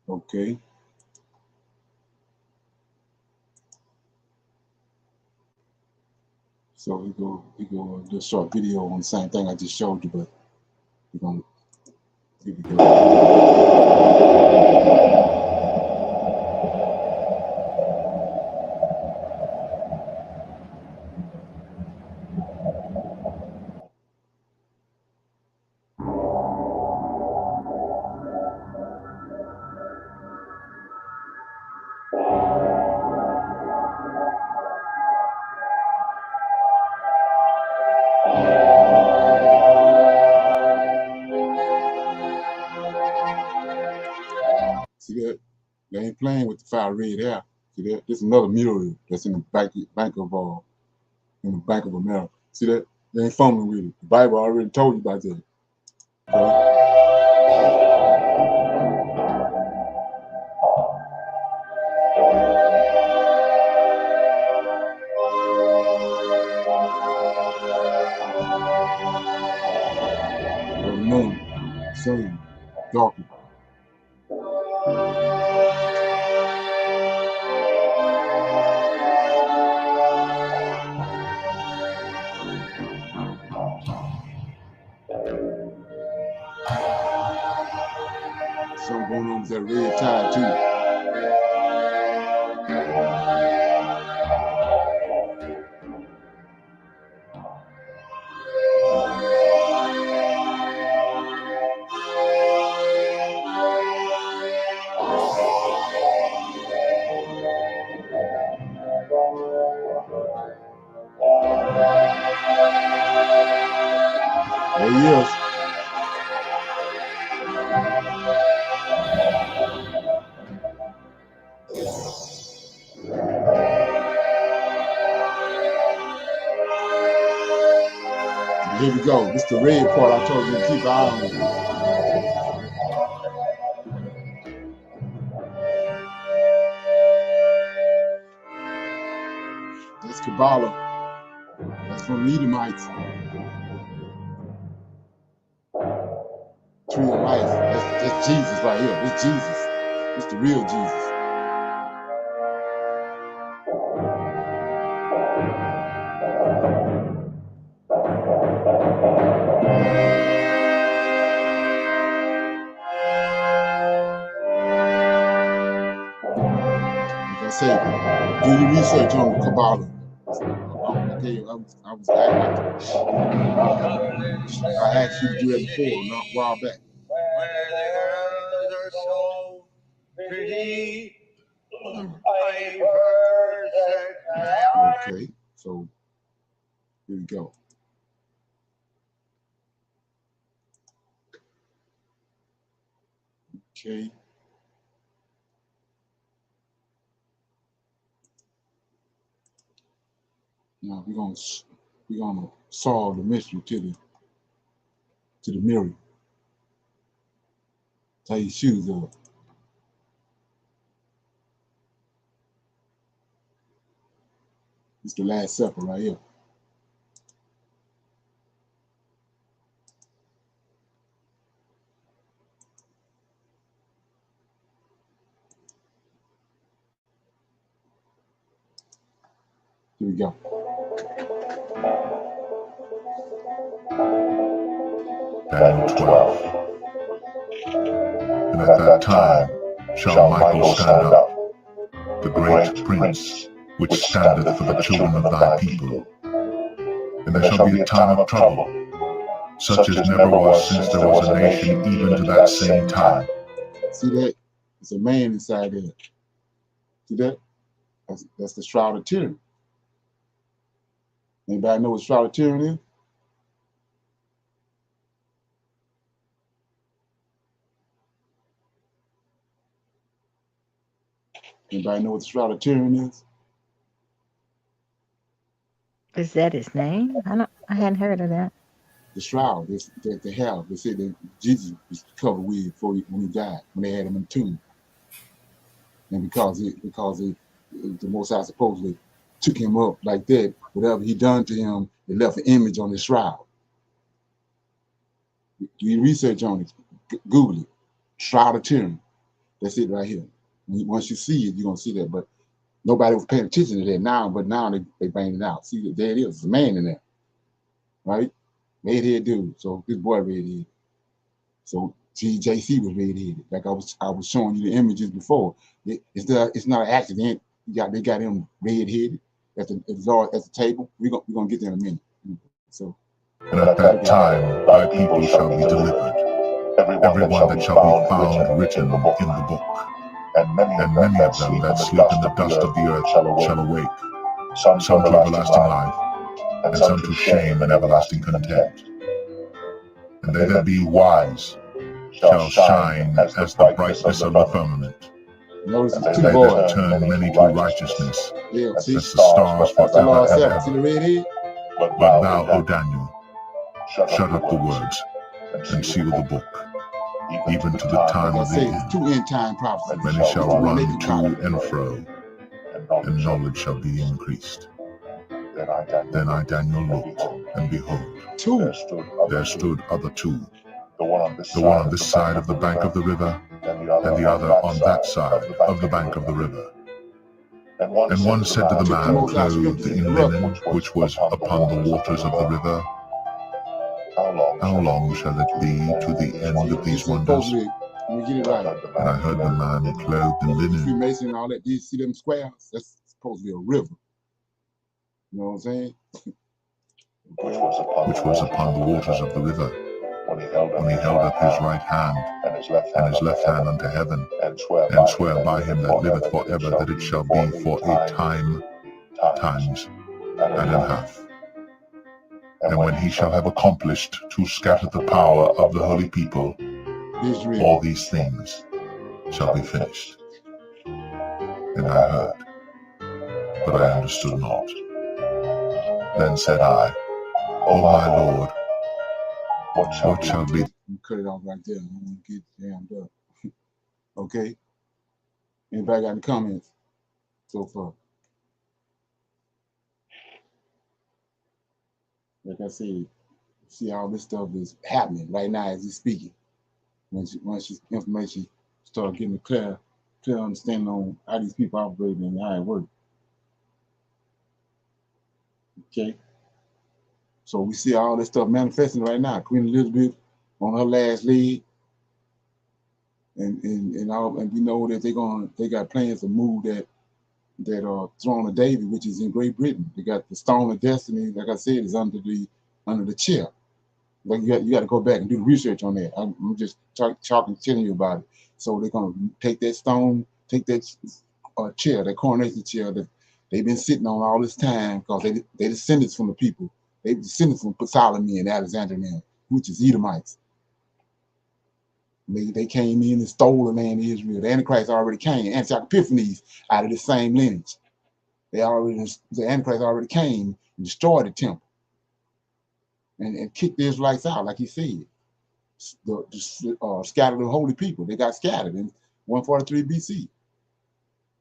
Okay. So we go do a short video on the same thing I just showed you, but we're gonna here we go. See that? They ain't playing with the fire red air. See that? This is another mural that's in the Bank of America. See that? They ain't fumbling with it. The Bible already told you about that. Okay? The moon, sun, darkness. Something going on with that red tide too. There he is. Here we go. This is the red part I told you to keep an eye on. That's Kabbalah. That's from the Edomites. Tree of life. That's Jesus right here. It's Jesus. It's the real Jesus. Like I say, do your research on the Kabbalah. Okay, I asked you to do that before, not a while back. Where the girls are so pretty, I've heard that they are. Okay, so here we go. Okay. Now we're gonna solve the mystery to the mirror. Tie your shoes up. It's the Last Supper right here. Here we go. Daniel 12. And at that time shall Michael stand up, the great prince, which standeth for the children of thy people. And there shall be a time of trouble, such as never was since there was a nation even to that same time. See that? It's a man inside there. See that? That's the Shroud of Turin. Anybody know what Shroud of Turin is? Anybody know what the Shroud of Turin is? Is that his name? I hadn't heard of that. The shroud that they have. They said that Jesus was covered with when he died, when they had him in the tomb. And because the Most High supposedly took him up like that, whatever he done to him, it left an image on the shroud. Do research on it. Google it. Shroud of Turin. That's it right here. Once you see it, you're gonna see that. But nobody was paying attention to that now. But now they bring it out. See, there it is. There's a man in there, right? Redhead dude. So this boy redhead. So JC was redheaded. Like I was showing you the images before. It's not an accident. They got him redheaded at the table. We're gonna get there in a minute. So. And at that time thy people shall be delivered, everyone that shall be found written in the book. And many of them that sleep in the dust of the earth shall awake, some to everlasting life, and some to shame and everlasting contempt. And they that be wise shall shine as the brightness of the firmament. Notice And the they two boys. that turn many to righteousness, yeah, as the stars forever and ever. See the redhead? But thou, O Daniel, shut up the words and seal the book, even to the time of the end. Two end time prophecies. Many shall run to and fro, and knowledge shall be increased. Then I, Daniel, looked, and behold, there stood other two, the one on this side of the bank of the river, and the other on that side of the bank of the river. And one said to the man clothed in linen, which was upon the waters of the river, How long shall it be to the end of these wonders? And I heard the man clothed in linen. Freemason and all that. Do you see them squares? That's supposed to be a river. You know what I'm saying? Which was upon the waters of the river, when he held up his right hand and his left hand unto heaven, and swear by him that liveth forever that it shall be for a time, times, and a half. And when he shall have accomplished to scatter the power of the holy people, all these things shall be finished. And I heard, but I understood not. Then said I, O my Lord, what shall be? Cut it off right there. I don't want to get jammed up. Okay. Anybody got any comments so far? Like I said, see all this stuff is happening right now as he's speaking. Once information start getting a clear understanding on how these people operate and how it works. Okay. So we see all this stuff manifesting right now. Queen Elizabeth on her last leg. And we know that they got plans to move that throne of David, which is in Great Britain. They got the Stone of Destiny, like I said, is under the chair. Like you got to go back and do the research on that. I'm just telling you about it. So they're gonna take that stone, take that chair, that coronation chair that they've been sitting on all this time, because they descendants from the people. They descended from Ptolemy and Alexander and them, which is Edomites. They came in and stole the land of Israel. The Antichrist already came. Antioch Epiphanes out of the same lineage. The Antichrist already came and destroyed the temple and kicked the Israelites out, like he said. Scattered the holy people. They got scattered in 143 BC.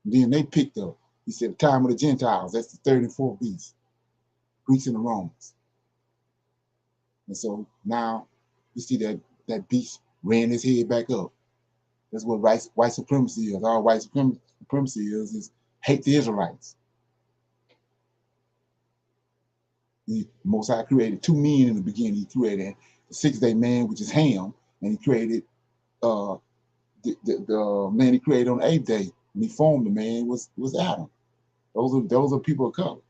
And then they picked up. He said, the time of the Gentiles. That's the third and fourth beast. Greeks and the Romans. And so now you see that beast ran his head back up. That's what white supremacy is. All white supremacy is hate the Israelites. The Most High created two men in the beginning. He created the six-day man, which is Ham, and he created the man he created on the eighth day. And he formed the man was Adam. Those are people of color.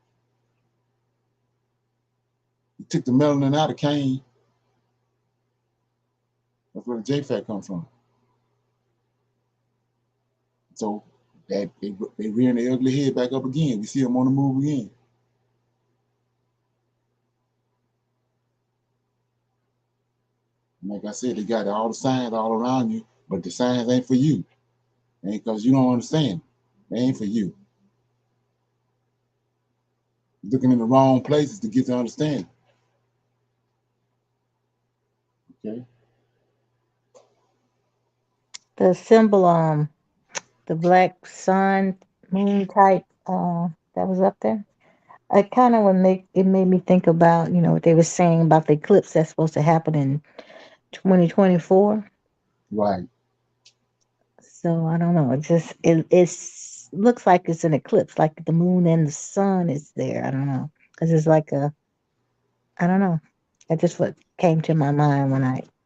He took the melanin out of Cain. That's where the J-Fat comes from. So that they rearing their ugly head back up again. We see them on the move again. And like I said, they got all the signs all around you, but the signs ain't for you. Ain't because you don't understand. It ain't for you. Looking in the wrong places to get to understand. Okay. The symbol, the black sun, moon type, that was up there. It kind of made me think about, what they were saying about the eclipse that's supposed to happen in 2024. Right. So I don't know. It looks like it's an eclipse, like the moon and the sun is there. I don't know, because it's like I don't know. That's just what came to my mind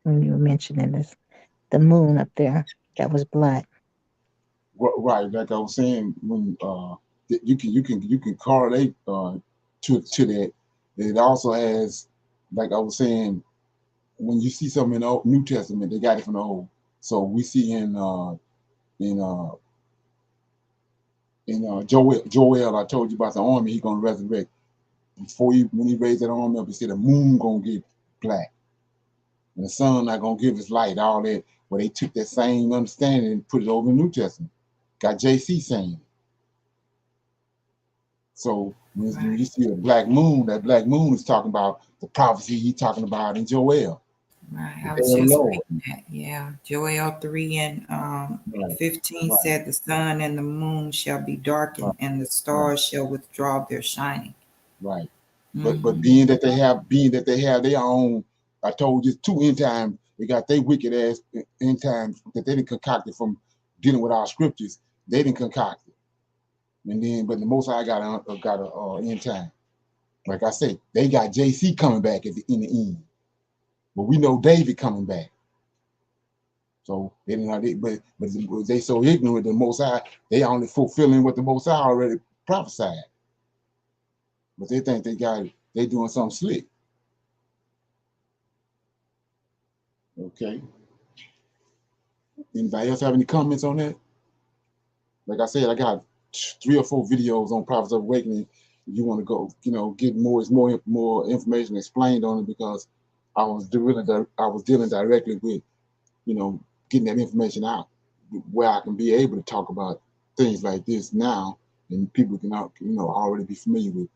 when you were mentioning this, the moon up there that was black. Right, like I was saying, when you can correlate to that. It also has, like I was saying, when you see something in the New Testament, they got it from the Old. So we see in Joel, I told you about the army he's gonna resurrect. When he raised that army up, he said the moon gonna get black, and the sun not gonna give its light. All that, where they took that same understanding and put it over in the New Testament. Got JC saying it. So when you see the black moon, that black moon is talking about the prophecy he's talking about in Joel. Right. The I day was of the just Lord. reading that. Yeah. Joel 3 and Right. 15 Right. said the sun and the moon shall be darkened and the stars shall withdraw their shining. Right. But Mhm. being that they have their own, I told you 2 end times, they got their wicked ass end times that they didn't concoct it from dealing with our scriptures. They didn't concoct it. And then, but the Most High got a end time. Like I say, they got JC coming back in the end. But we know David coming back. So they didn't know but they so ignorant the Most High, they only fulfilling what the Most High already prophesied. But they think they doing something slick. Okay. Anybody else have any comments on that? Like I said, I got 3 or 4 videos on Prophets of Awakening. If you want to go, get more information explained on it, because I was dealing directly with, getting that information out where I can be able to talk about things like this now, and people can already be familiar with.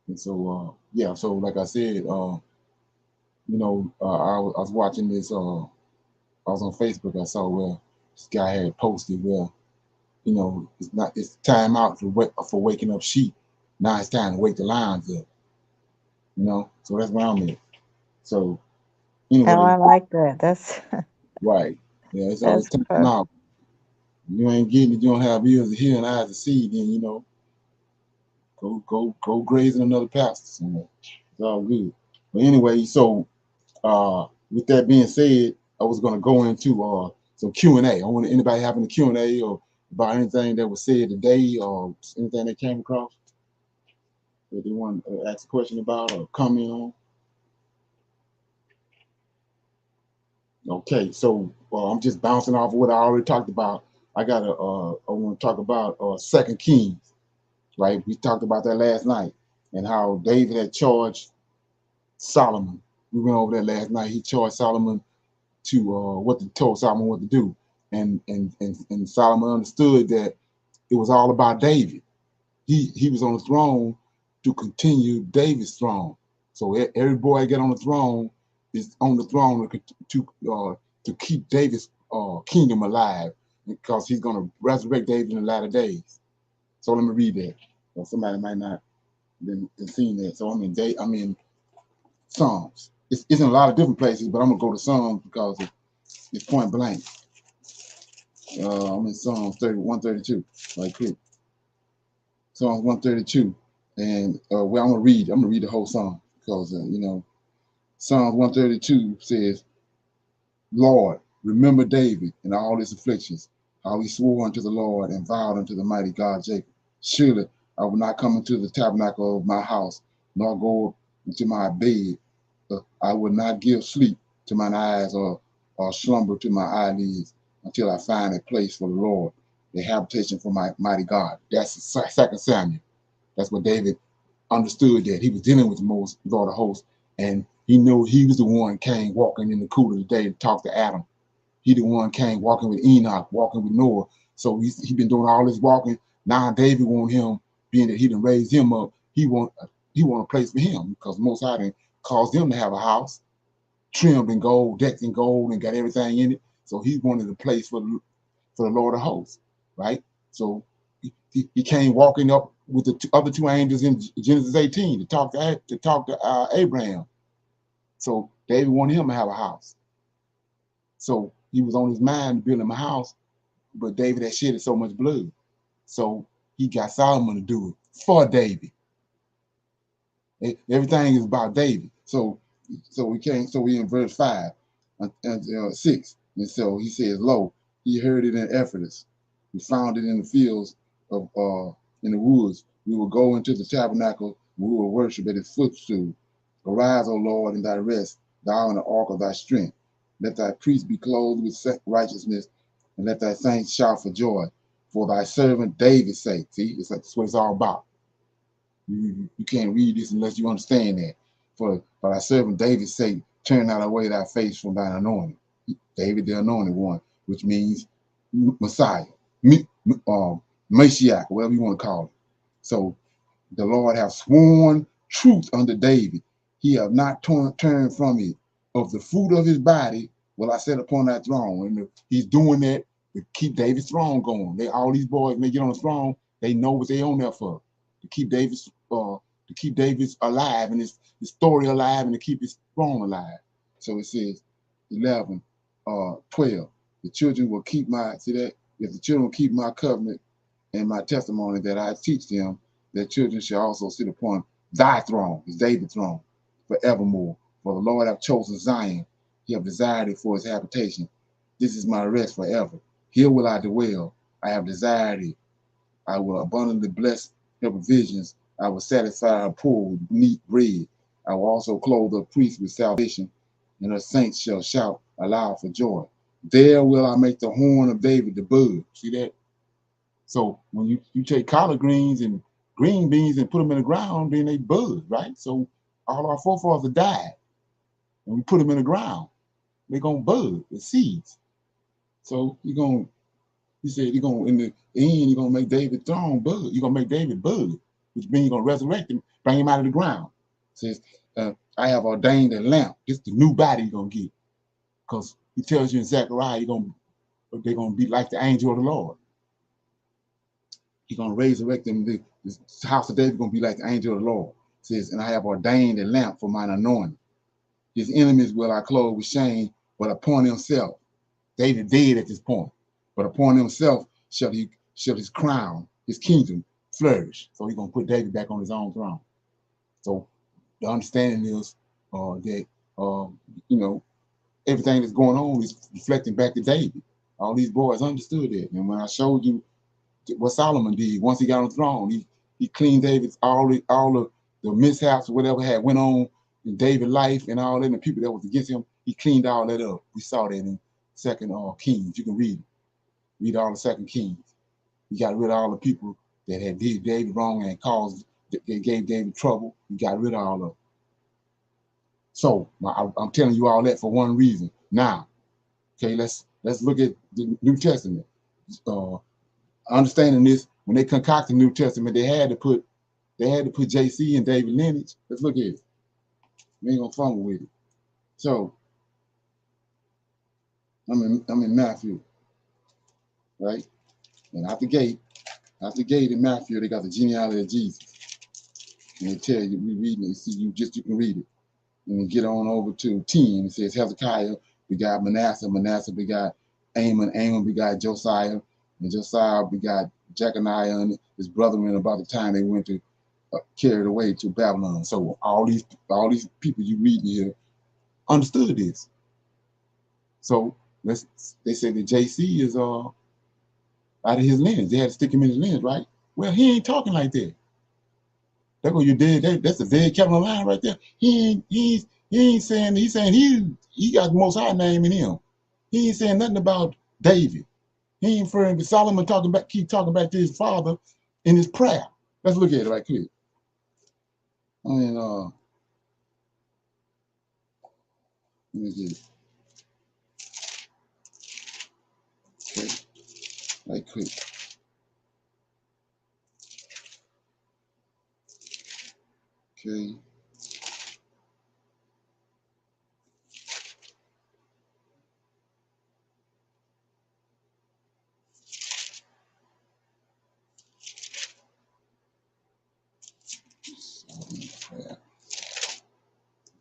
And so so like I said, I was watching this. I was on Facebook. I saw where this guy had posted where it's time out for waking up sheep. Now it's time to wake the lions up. So that's where I'm at. So Oh, anyway, I like that. That's right. Yeah, it's always that's time perfect. out. You ain't getting it, you don't have ears to hear and eyes to see, then go graze in another pasture. It's all good. But anyway, so with that being said, I was gonna go into some Q&A. I want anybody having a Q&A or about anything that was said today or anything they came across that they want to ask a question about or comment on. Okay, so I'm just bouncing off of what I already talked about. I want to talk about 2 Kings, right? We talked about that last night and how David had charged Solomon. We went over that last night. He charged Solomon to told Solomon what to do, and Solomon understood that it was all about David. He was on the throne to continue David's throne. So every boy that get on the throne is on the throne to keep David's kingdom alive, because he's going to resurrect David in the latter days. So let me read that. Somebody might not have seen that. So I'm in Psalms. It's in a lot of different places, but I'm gonna go to Psalms because it's point blank. I'm in Psalms 132, right quick. Psalms 132, and I'm gonna read the whole psalm because Psalms 132 says, "Lord, remember David and all his afflictions, how he swore unto the Lord and vowed unto the mighty God Jacob. Surely I will not come into the tabernacle of my house, nor go into my bed. I will not give sleep to mine eyes or slumber to my eyelids until I find a place for the Lord, a habitation for my mighty God." That's 2 Samuel. That's what David understood, that he was dealing with the most Lord of hosts, and he knew he was the one came walking in the cool of the day to talk to Adam. He the one came walking with Enoch, walking with Noah. So he been doing all this walking. Now David want him, being that he done raised him up, he want a place for him, because Most High done caused them to have a house, trimmed in gold, decked in gold, and got everything in it. So he wanted a place for the Lord of hosts, right? So he came walking up with the other two angels in Genesis 18 to talk to Abraham. So David wanted him to have a house. So he was on his mind to build him a house, but David had shedded so much blood. So he got Solomon to do it for David. Everything is about David. So we in verse 5 and 6. And so he says, lo, he heard it in Ephesus. We found it in the fields of in the woods. We will go into the tabernacle, and we will worship at his footstool. Arise, O Lord, in thy rest, thou in the ark of thy strength. Let thy priests be clothed with righteousness, and let thy saints shout for joy. For thy servant David's sake. See, that's what it's all about. You can't read this unless you understand that. For thy servant David's sake, turn not away thy face from thine anointing. David, the anointed one, which means Messiah, Mashiach, whatever you want to call it. So the Lord hath sworn truth unto David. He have not turned from it. Of the fruit of his body will I set upon that throne. And he's doing that to keep David's throne going. All these boys, when they get on the throne, they know what they on there for. To keep David's alive, and his story alive, and to keep his throne alive. So it says 11, 12. The children will keep if the children will keep my covenant and my testimony that I teach them, their children shall also sit upon thy throne, is David's throne, forevermore. For the Lord hath chosen Zion, he hath desired it for his habitation. This is my rest forever. Here will I dwell. I have desired it. I will abundantly bless her provisions. I will satisfy her poor with neat bread. I will also clothe her priests with salvation, and her saints shall shout aloud for joy. There will I make the horn of David the bud. See that? So when you take collard greens and green beans and put them in the ground, then they bud, right? So all our forefathers died, and we put them in the ground. They're gonna bud, the seeds. So he said you're gonna in the end you're gonna make David throne bud. You're gonna make David bud, which means you're gonna resurrect him, bring him out of the ground. It says, I have ordained a lamp. This is the new body you're gonna get, because he tells you in Zechariah they're gonna be like the angel of the Lord. He's gonna resurrect them. The house of David gonna be like the angel of the Lord. It says, and I have ordained a lamp for mine anointing. His enemies will I clothe with shame, but upon himself, David dead at this point, but upon himself shall his crown, his kingdom flourish. So he's gonna put David back on his own throne. So the understanding is that everything that's going on is reflecting back to David. All these boys understood that, and when I showed you what Solomon did once he got on the throne, he cleaned David's all the mishaps or whatever had went on in David's life and all that, and the people that was against him, he cleaned all that up. We saw that in Second Kings. You can read all the Second Kings. He got rid of all the people that had did David wrong and they gave David trouble. He got rid of all of them. So I'm telling you all that for one reason. Now, okay, let's look at the New Testament. Understanding this, when they concocted the New Testament, they had to put JC and David lineage. Let's look at it. We ain't gonna fumble with it. So I'm in Matthew, right? And out the gate in Matthew, they got the genealogy of Jesus. And they tell you, we reading it, see you can read it. And we get on over to 10. It says Hezekiah begot Manasseh, Manasseh begot Amon, Amon begot Josiah, and Josiah begot Jeconiah and his brethren about the time they went to carried away to Babylon. So all these people you read here understood this. So they say that JC is out of his lineage. They had to stick him in his lineage, right? Well, he ain't talking like that. That's what you did. That's the dead Kevin line right there. He ain't saying, he's saying he got the Most High name in him. He ain't saying nothing about David. He ain't referring to Solomon keep talking back to his father in his prayer. Let's look at it right quick. I mean, let me get it. Right quick. Okay.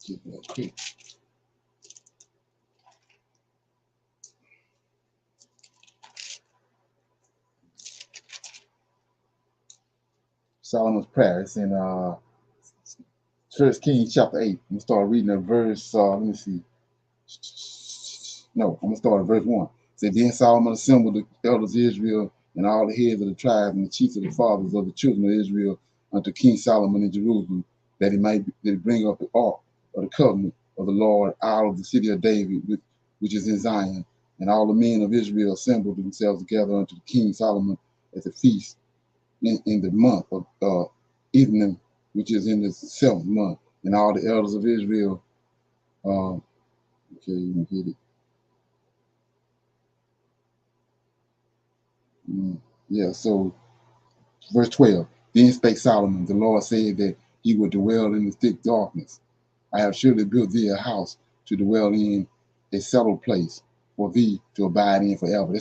Get that quick. Solomon's prayer. It's in First Kings chapter 8. I'm gonna start reading at verse. Let me see. No, I'm gonna start at verse 1. It said, then Solomon assembled the elders of Israel and all the heads of the tribes and the chiefs of the fathers of the children of Israel unto King Solomon in Jerusalem, that he bring up the ark of the covenant of the Lord out of the city of David, which is in Zion. And all the men of Israel assembled themselves together unto King Solomon at the feast in the month of Evening, which is in the 7th month. And all the elders of Israel, okay, you can get it. Yeah, so verse 12. Then spake Solomon, the Lord said that he would dwell in the thick darkness. I have surely built thee a house to dwell in, a settled place for thee to abide in forever.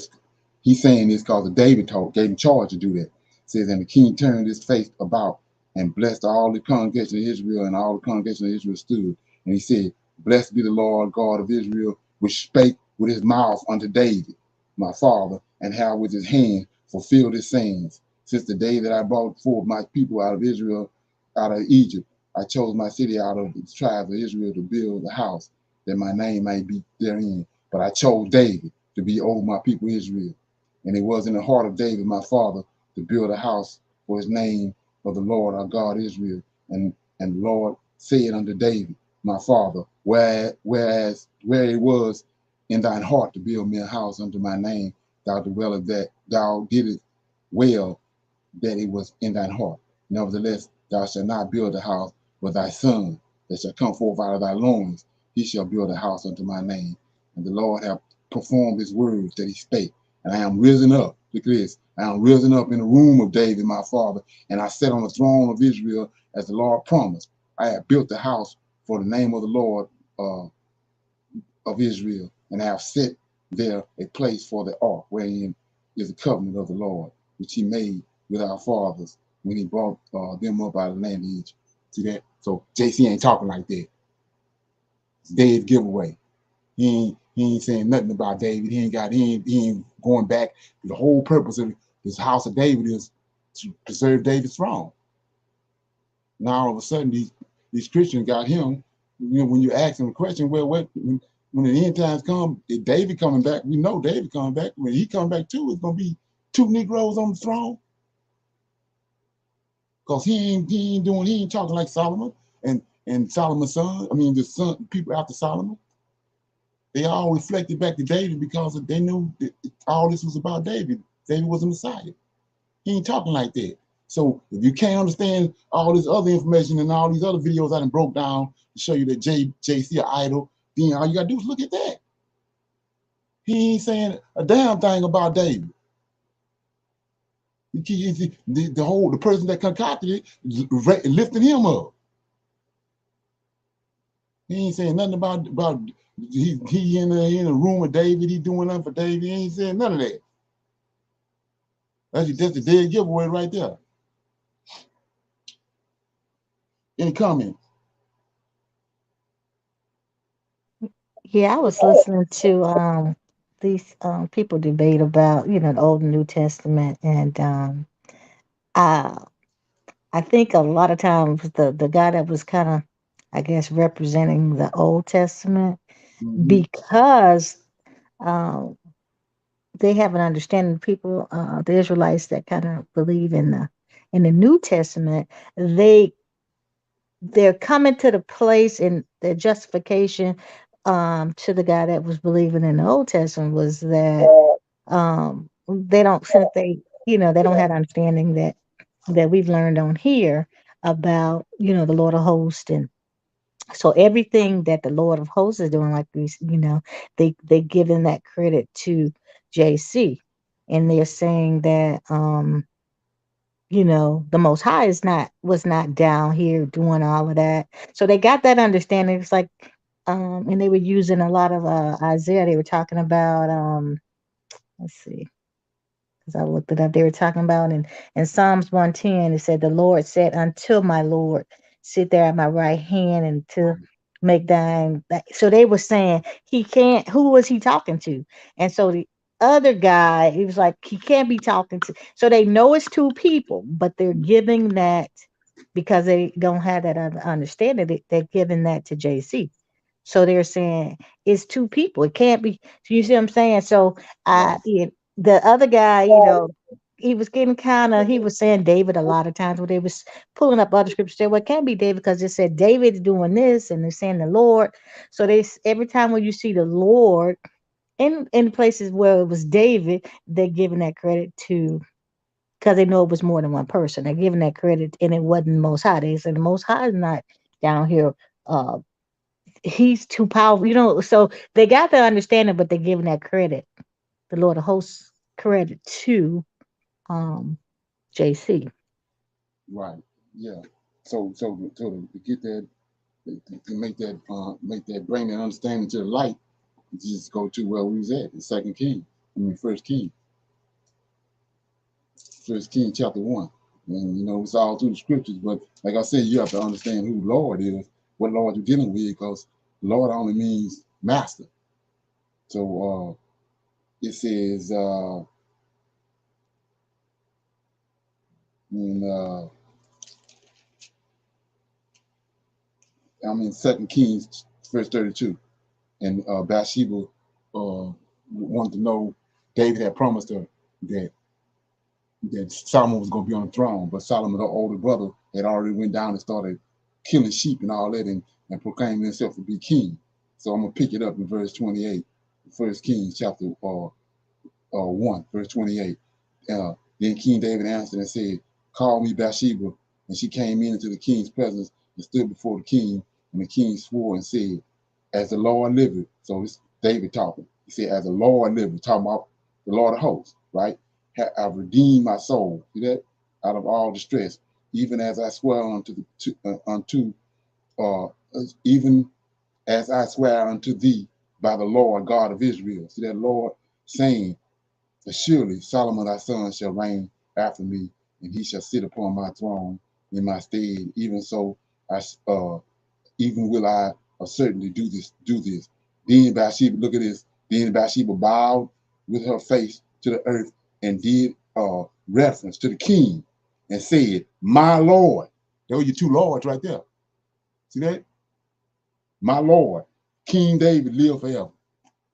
He's saying this because David gave him charge to do that. It says, and the king turned his face about and blessed all the congregation of Israel, and all the congregation of Israel stood. And he said, blessed be the Lord God of Israel, which spake with his mouth unto David, my father, and have with his hand fulfilled his sayings. Since the day that I brought forth my people out of Israel, out of Egypt, I chose my city out of the tribes of Israel to build a house that my name might be therein. But I chose David to be over my people Israel. And it was in the heart of David, my father, to build a house for his name of the Lord our God Israel. And the Lord said unto David, my father, where it was in thine heart to build me a house unto my name, thou dwellest that thou didst well that it was in thine heart. Nevertheless, thou shalt not build a house, but thy son that shall come forth out of thy loins, he shall build a house unto my name. And the Lord hath performed his words that he spake. And I am risen up. Look at this. I am risen up in the room of David, my father, and I sat on the throne of Israel as the Lord promised. I have built the house for the name of the Lord of Israel, and I have set there a place for the ark, wherein is the covenant of the Lord, which he made with our fathers when he brought them up out of the land of Egypt. See that? So JC ain't talking like that. It's Dave's giveaway. He ain't saying nothing about David. He ain't going back. The whole purpose of this house of David is to preserve David's throne. Now all of a sudden these Christians got him. You know, when you ask him a question, well, when the end times come, if David coming back, we know David coming back. When he come back too, it's gonna be 2 Negroes on the throne. Because he ain't talking like Solomon and Solomon's son. I mean the son people after Solomon. They all reflected back to David because they knew that all this was about David. David was the Messiah. He ain't talking like that. So if you can't understand all this other information and all these other videos I done broke down to show you that JC an idol, then all you gotta do is look at that. He ain't saying a damn thing about David. The person that concocted it lifted him up. He ain't saying nothing about he in the room with David, he doing nothing for David. He ain't saying none of that. That's the dead giveaway right there. Any comments? Yeah, I was listening to these people debate about, the Old and New Testament, and I I think a lot of times the guy that was kind of, I guess, representing the Old Testament, because um they have an understanding, people, the Israelites that kind of believe in the New Testament, they they're coming to the place in their justification, to the guy that was believing in the Old Testament, was that they don't, since they don't have understanding that we've learned on here about, the Lord of hosts. And so everything that the Lord of hosts is doing, like we, they giving that credit to JC. and they're saying that the Most High was not down here doing all of that. So they got that understanding. It's like, and they were using a lot of Isaiah. They were talking about let's see, because I looked it up. They were talking about in Psalms 110, it said, "The Lord said until my Lord, sit there at my right hand and to make thine." So they were saying he can't. Who was he talking to? And so the other guy, he was like, he can't be talking to. So they know it's two people, but they're giving that because they don't have that understanding. They're giving that to JC. So they're saying it's two people. It can't be. So you see what I'm saying? So the other guy, he was getting he was saying David a lot of times when they was pulling up other scriptures. Say, well, it can't be David because it said David's doing this and they're saying the Lord. So every time when you see the Lord in places where it was David, they're giving that credit to, because they know it was more than one person. They're giving that credit, and it wasn't the Most High. They said the Most High is not down here. He's too powerful, so they got the understanding, but they're giving that credit, the Lord of hosts credit to JC. Right. Yeah. So to get that, to make that bring that understanding to the light, you just go to where we was at, the First King. First King chapter 1. And it's all through the scriptures, but like I said, you have to understand who Lord is, what Lord you're dealing with, because Lord only means master. So it says Second Kings verse 32. And Bathsheba wanted to know, David had promised her that Solomon was going to be on the throne, but Solomon, her older brother, had already went down and started killing sheep and all that, and proclaiming himself to be king. So I'm going to pick it up in verse 28, First Kings chapter 1, verse 28. Then King David answered and said, "Call me Bathsheba." And she came into the king's presence and stood before the king. And the king swore and said, "As the Lord liveth." So it's David talking. He said, "As the Lord liveth," talking about the Lord of hosts, right? "I've redeemed my soul." See that? Out of all distress, even as I swear even as I swear unto thee by the Lord God of Israel. See that Lord saying, "Surely Solomon thy son shall reign after me, and he shall sit upon my throne in my stead. Even so, even will I certainly do this." Then Bathsheba, look at this. Then Bathsheba bowed with her face to the earth and did reference to the king and said, "My Lord." There were your two lords right there. See that? My Lord. King David live forever.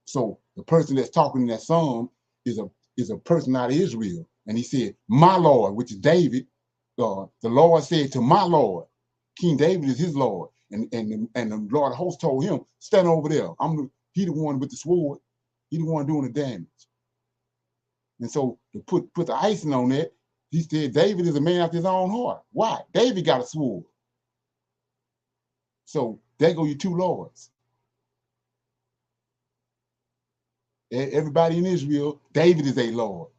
So the person that's talking in that psalm is a person out of Israel. And he said, "My Lord," which is David. The Lord said to my Lord. King David is his Lord. And the Lord of hosts told him, "Stand over there. He the one with the sword. He the one doing the damage." And so to put the icing on that, he said David is a man after his own heart. Why? David got a sword. So there go your two lords. Everybody in Israel, David is a Lord.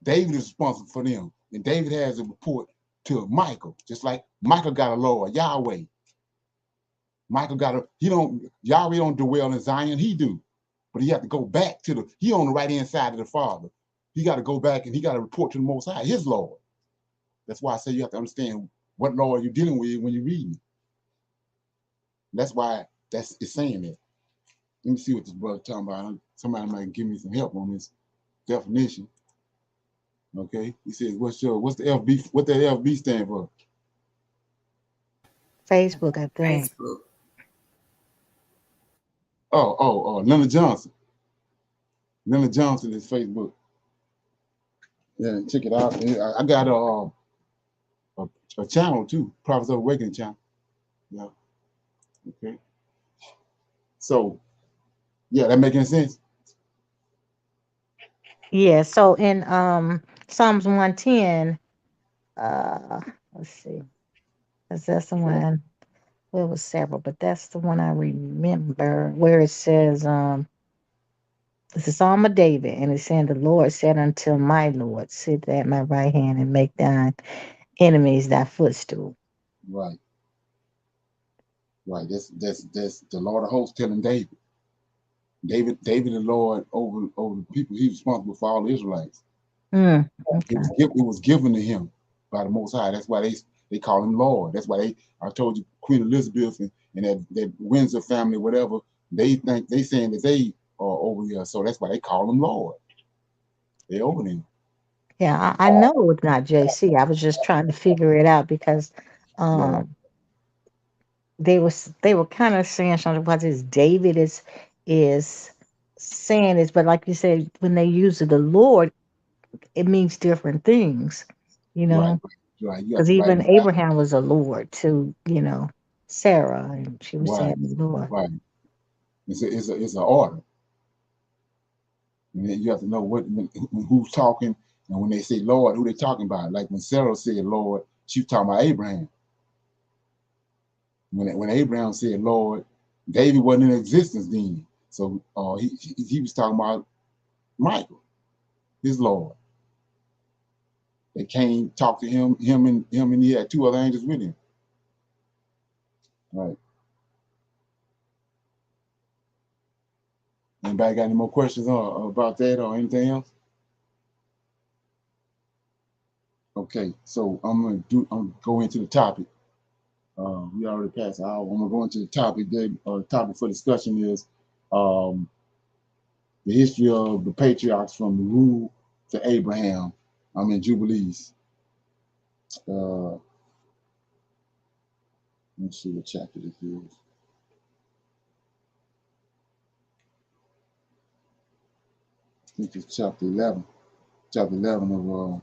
David is responsible for them. And David has a report to Michael, just like Michael got a Lord, Yahweh. Michael Yahweh don't dwell in Zion, he do. But he have to go back he on the right hand side of the Father. He got to go back and he got to report to the Most High, his Lord. That's why I say you have to understand what Lord you're dealing with when you're reading. That's why it's saying that. Let me see what this brother talking about. Somebody might give me some help on this definition. Okay, he says, what's the FB? What that FB stand for? Facebook, I think. Facebook. Oh, Leonard Johnson. Leonard Johnson is Facebook. Yeah, check it out. I got a channel too, Prophets of Awakening channel. Yeah. Okay. So, yeah, that making sense? Yeah. So in Psalms 110, let's see, because that's the one. Well, it was several, but that's the one I remember where it says It's a Psalm of David, and it's saying, "The Lord said unto my Lord, sit at my right hand and make thine enemies thy footstool." Right. Right. That's the Lord of hosts telling David. David, the Lord over the people. He's responsible for all the Israelites. Okay. It was given to him by the Most High. That's why they call him Lord. That's why I told you Queen Elizabeth and that Windsor family, whatever, they saying that they are over here. So that's why they call him Lord. They over them. Yeah, I know it's not JC. I was just trying to figure it out because Right. they were kind of saying something about this. David is saying this, but like you said, when they use the Lord, it means different things, you know. Right. You have Because to write even it down. Abraham was a Lord to, Sarah, and she was saying the Lord. Right. It's an order. And then you have to know who's talking, and when they say Lord, who they talking about. Like when Sarah said Lord, she was talking about Abraham. When Abraham said Lord, David wasn't in existence then. So he was talking about Michael, his Lord. They came, talked to him, and he had two other angels with him. Right. Anybody got any more questions about that or anything else? Okay, so I'm gonna go into the topic. We already passed the hour. I'm gonna go into the topic. The topic for discussion is the history of the patriarchs from the rule to Abraham. I'm in Jubilees. Let's see what chapter this is. I think it's chapter 11. Chapter 11 of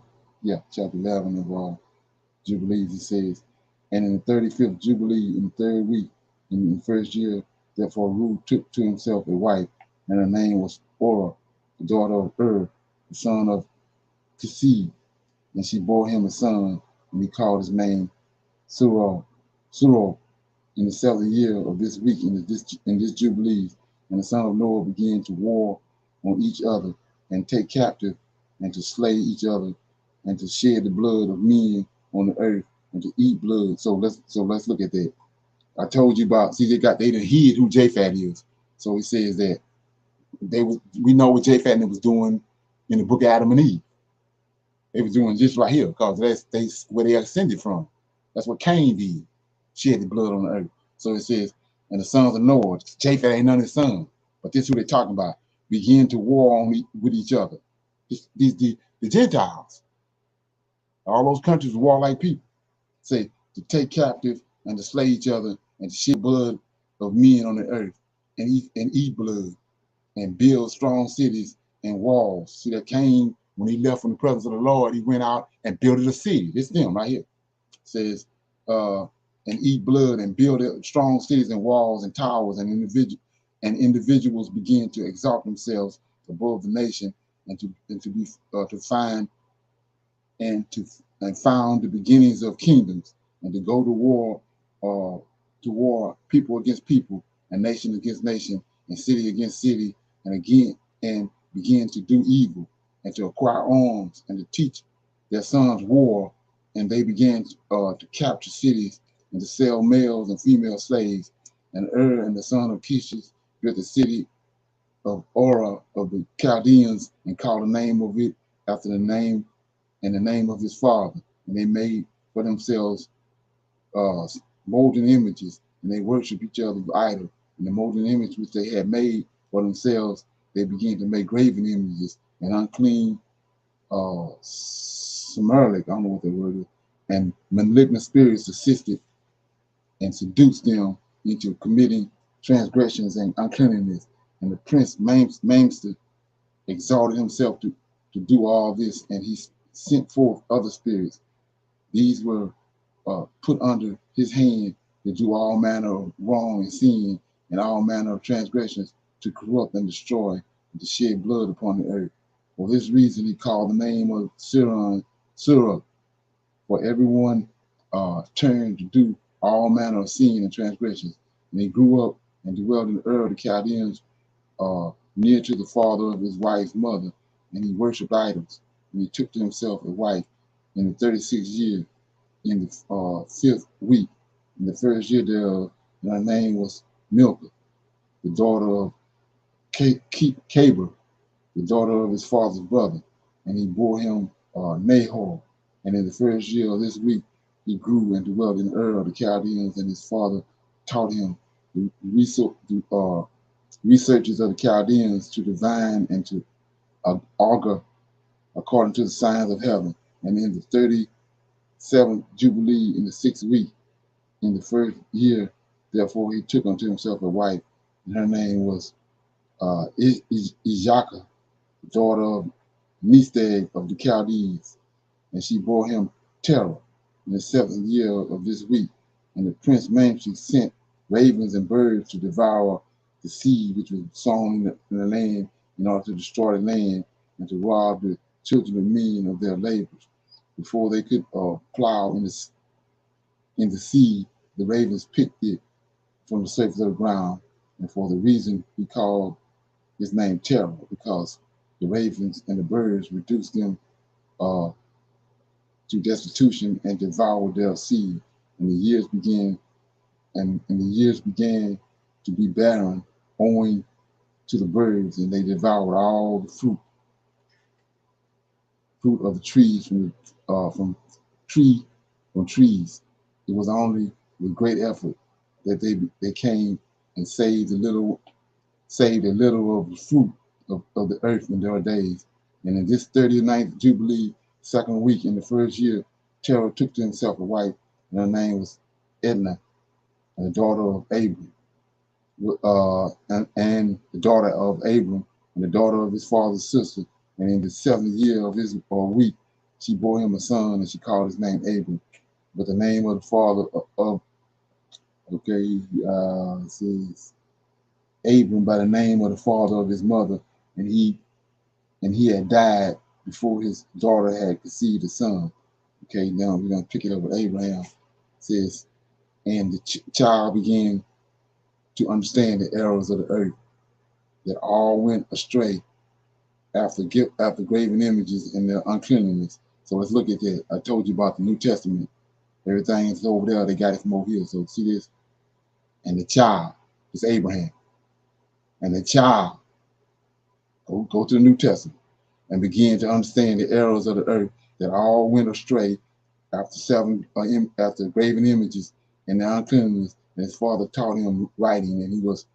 chapter 11 of Jubilees. It says, and in the 35th Jubilee, in the third week, in the first year, therefore Ruth took to himself a wife, and her name was Orah, the daughter of the son of Kesed, and she bore him a son, and he called his name Surah. In the 7th year of this week, in this Jubilee, and the son of Noah began to war on each other, and take captive, and to slay each other, and to shed the blood of men on the earth, and to eat blood. So let's look at that. I told you about, see, they done hid who Japhat is. So it says that we know what Japhat was doing in the book of Adam and Eve. They was doing just right here, because that's where they ascended from. That's what Cain did, shed the blood on the earth. So it says, and the sons of Noah, Japhet ain't none of his sons, but this is who they're talking about, begin to war with each other. The Gentiles, all those countries war like people, say to take captive and to slay each other and to shed blood of men on the earth and eat blood and build strong cities and walls. See that Cain, when he left from the presence of the Lord, he went out and built a city. It's them right here. It says, and eat blood and build strong cities and walls and towers, and individuals begin to exalt themselves above the nation and to find and found the beginnings of kingdoms, and to go to war, people against people, and nation against nation, and city against city, and begin to do evil, and to acquire arms, and to teach their sons war, and they began to capture cities, and to sell males and female slaves. And and the son of Kish built the city of Orah of the Chaldeans, and called the name of it after the name of his father. And they made for themselves molten images, and they worship each other's idol. And the molten image which they had made for themselves, they began to make graven images and unclean Sumeric, I don't know what that word is, and malignant spirits assisted and seduced them into committing transgressions and uncleanness. And the prince Mamster exalted himself to do all this, and he sent forth other spirits. These were put under his hand to do all manner of wrong and sin and all manner of transgressions, to corrupt and destroy and to shed blood upon the earth. For this reason he called the name of Surah, for everyone turned to do all manner of sin and transgressions. And he grew up and dwelt in the Ur of the Chaldeans, near to the father of his wife's mother, and he worshipped idols. And he took to himself a wife in the 36th year, in the 5th week, in the first year thereof, and her name was Milcah, the daughter of Cabor, the daughter of his father's brother, and he bore him Nahor. And in the first year of this week, he grew and dwelt in Ur of the Chaldeans, and his father taught him the researches of the Chaldeans to divine and to augur according to the signs of heaven. And in the 37th Jubilee, in the 6th week, in the first year, therefore he took unto himself a wife, and her name was Ijaka, daughter of Nistag of the Chaldees, and she bore him Terah in the 7th year of this week. And the prince Manchi sent ravens and birds to devour the seed which was sown in the land, in order to destroy the land and to rob the children of men of their labors. Before they could plow in the seed, the ravens picked it from the surface of the ground, and for the reason he called his name Terror, because the ravens and the birds reduced them to destitution and devoured their seed. And the years began to be barren, owing to the birds, and they devoured all the fruit of the trees from trees. It was only with great effort that they came and saved a little of the fruit of the earth in their days. And in this 39th Jubilee, second week in the first year, Terah took to himself a wife, and her name was Edna, and the daughter of Abram, and the daughter of Abram, and the daughter of his father's sister. And in the 7th year of his week, she bore him a son, and she called his name Abram. But the name of the father says Abram by the name of the father of his mother, and he had died before his daughter had conceived a son. Okay, now we're going to pick it up with Abraham. It says, and the child began to understand the errors of the earth, that all went astray after graven images and their uncleanliness. So let's look at that. I told you about the New Testament. Everything is over there. They got it from over here. So see this? And the child is Abraham. And the child, go to the New Testament and begin to understand the errors of the earth, that all went astray after graven images and the uncleanness. And his father taught him writing, and he was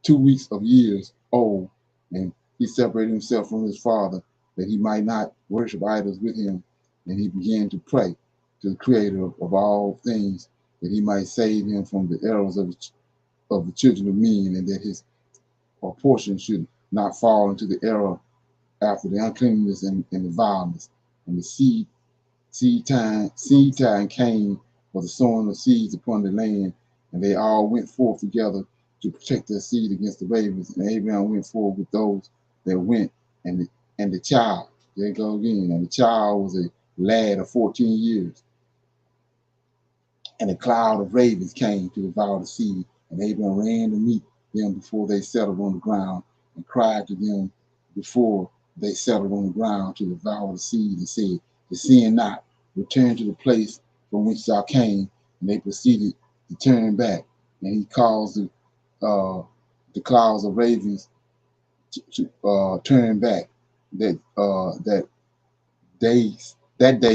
2 weeks of years old, and he separated himself from his father that he might not worship idols with him. And he began to pray to the Creator of all things, that he might save him from the errors of the children of men, and that his portion should not fall into the error after the uncleanness and the violence. And the seed time came for the sowing of seeds upon the land, and they all went forth together to protect their seed against the ravens. And Abraham went forward with those that went, and the child, there you go again, and the child was a lad of 14 years. And a cloud of ravens came to devour the seed, and Abraham ran to meet them before they settled on the ground, and cried to them before they settled on the ground to devour the seed, and said, "Sin not, return to the place from which thou came." And they proceeded to turn back, and he caused the clouds of ravens to turn back that day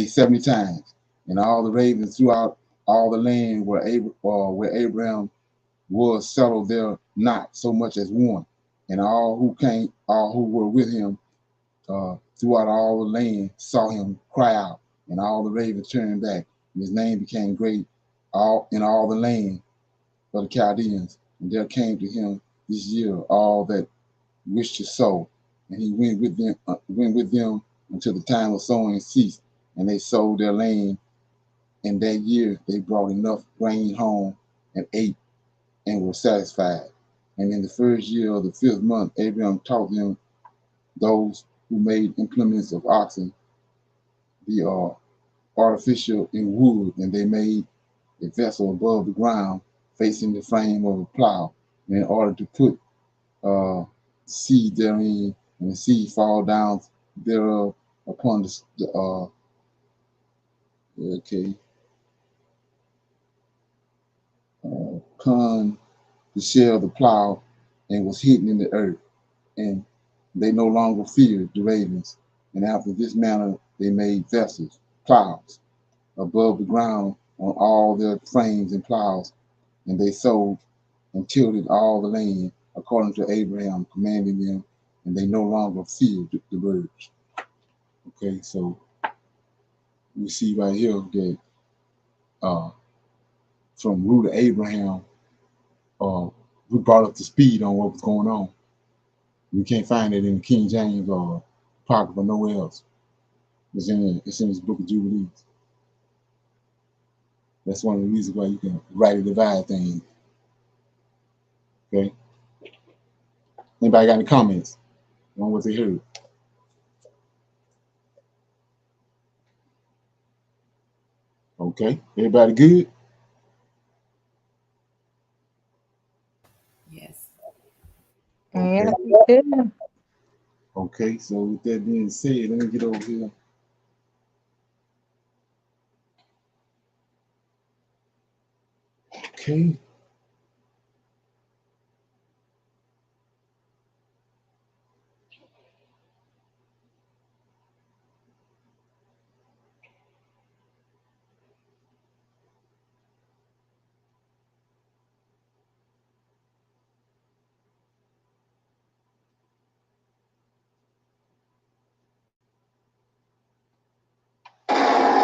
70 times, and all the ravens throughout all the land where Abraham was settled there not so much as one. And all who were with him throughout all the land saw him cry out, and all the ravens turned back, and his name became great in all the land of the Chaldeans. And there came to him this year all that wished to sow, and he went with them until the time of sowing ceased, and they sowed their land. And that year they brought enough grain home and ate and were satisfied. And in the first year of the 5th month, Abraham taught them those who made implements of oxen, the artificial in wood, and they made a vessel above the ground, facing the frame of a plow, in order to put seed therein, and the seed fall down thereof upon the upon the share of the plow, and was hidden in the earth, and they no longer feared the ravens. And after this manner they made vessels, plows, above the ground on all their frames and plows, and they sowed and tilled all the land according to Abraham commanding them, and they no longer feared the birds. Okay, so we see right here that from root of Abraham, we brought up to speed on what was going on. You can't find it in King James or Apocrypha nowhere else. It's in this book of Jubilees. That's one of the reasons why you can rightly divide things. Okay. Anybody got any comments on what they heard? Okay. Everybody good? Yes. Yeah, Okay. good. Okay, so with that being said, let me get over here. Okay.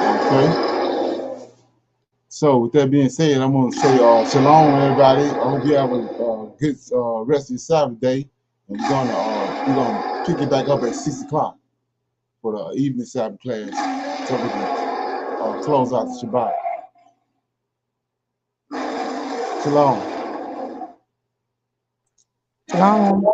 Okay. So with that being said, I'm going to say shalom, everybody. I hope you have a good rest of your Sabbath day. And we're gonna pick it back up at 6 o'clock for the evening Sabbath class, so we can close out the Shabbat. Shalom. Shalom.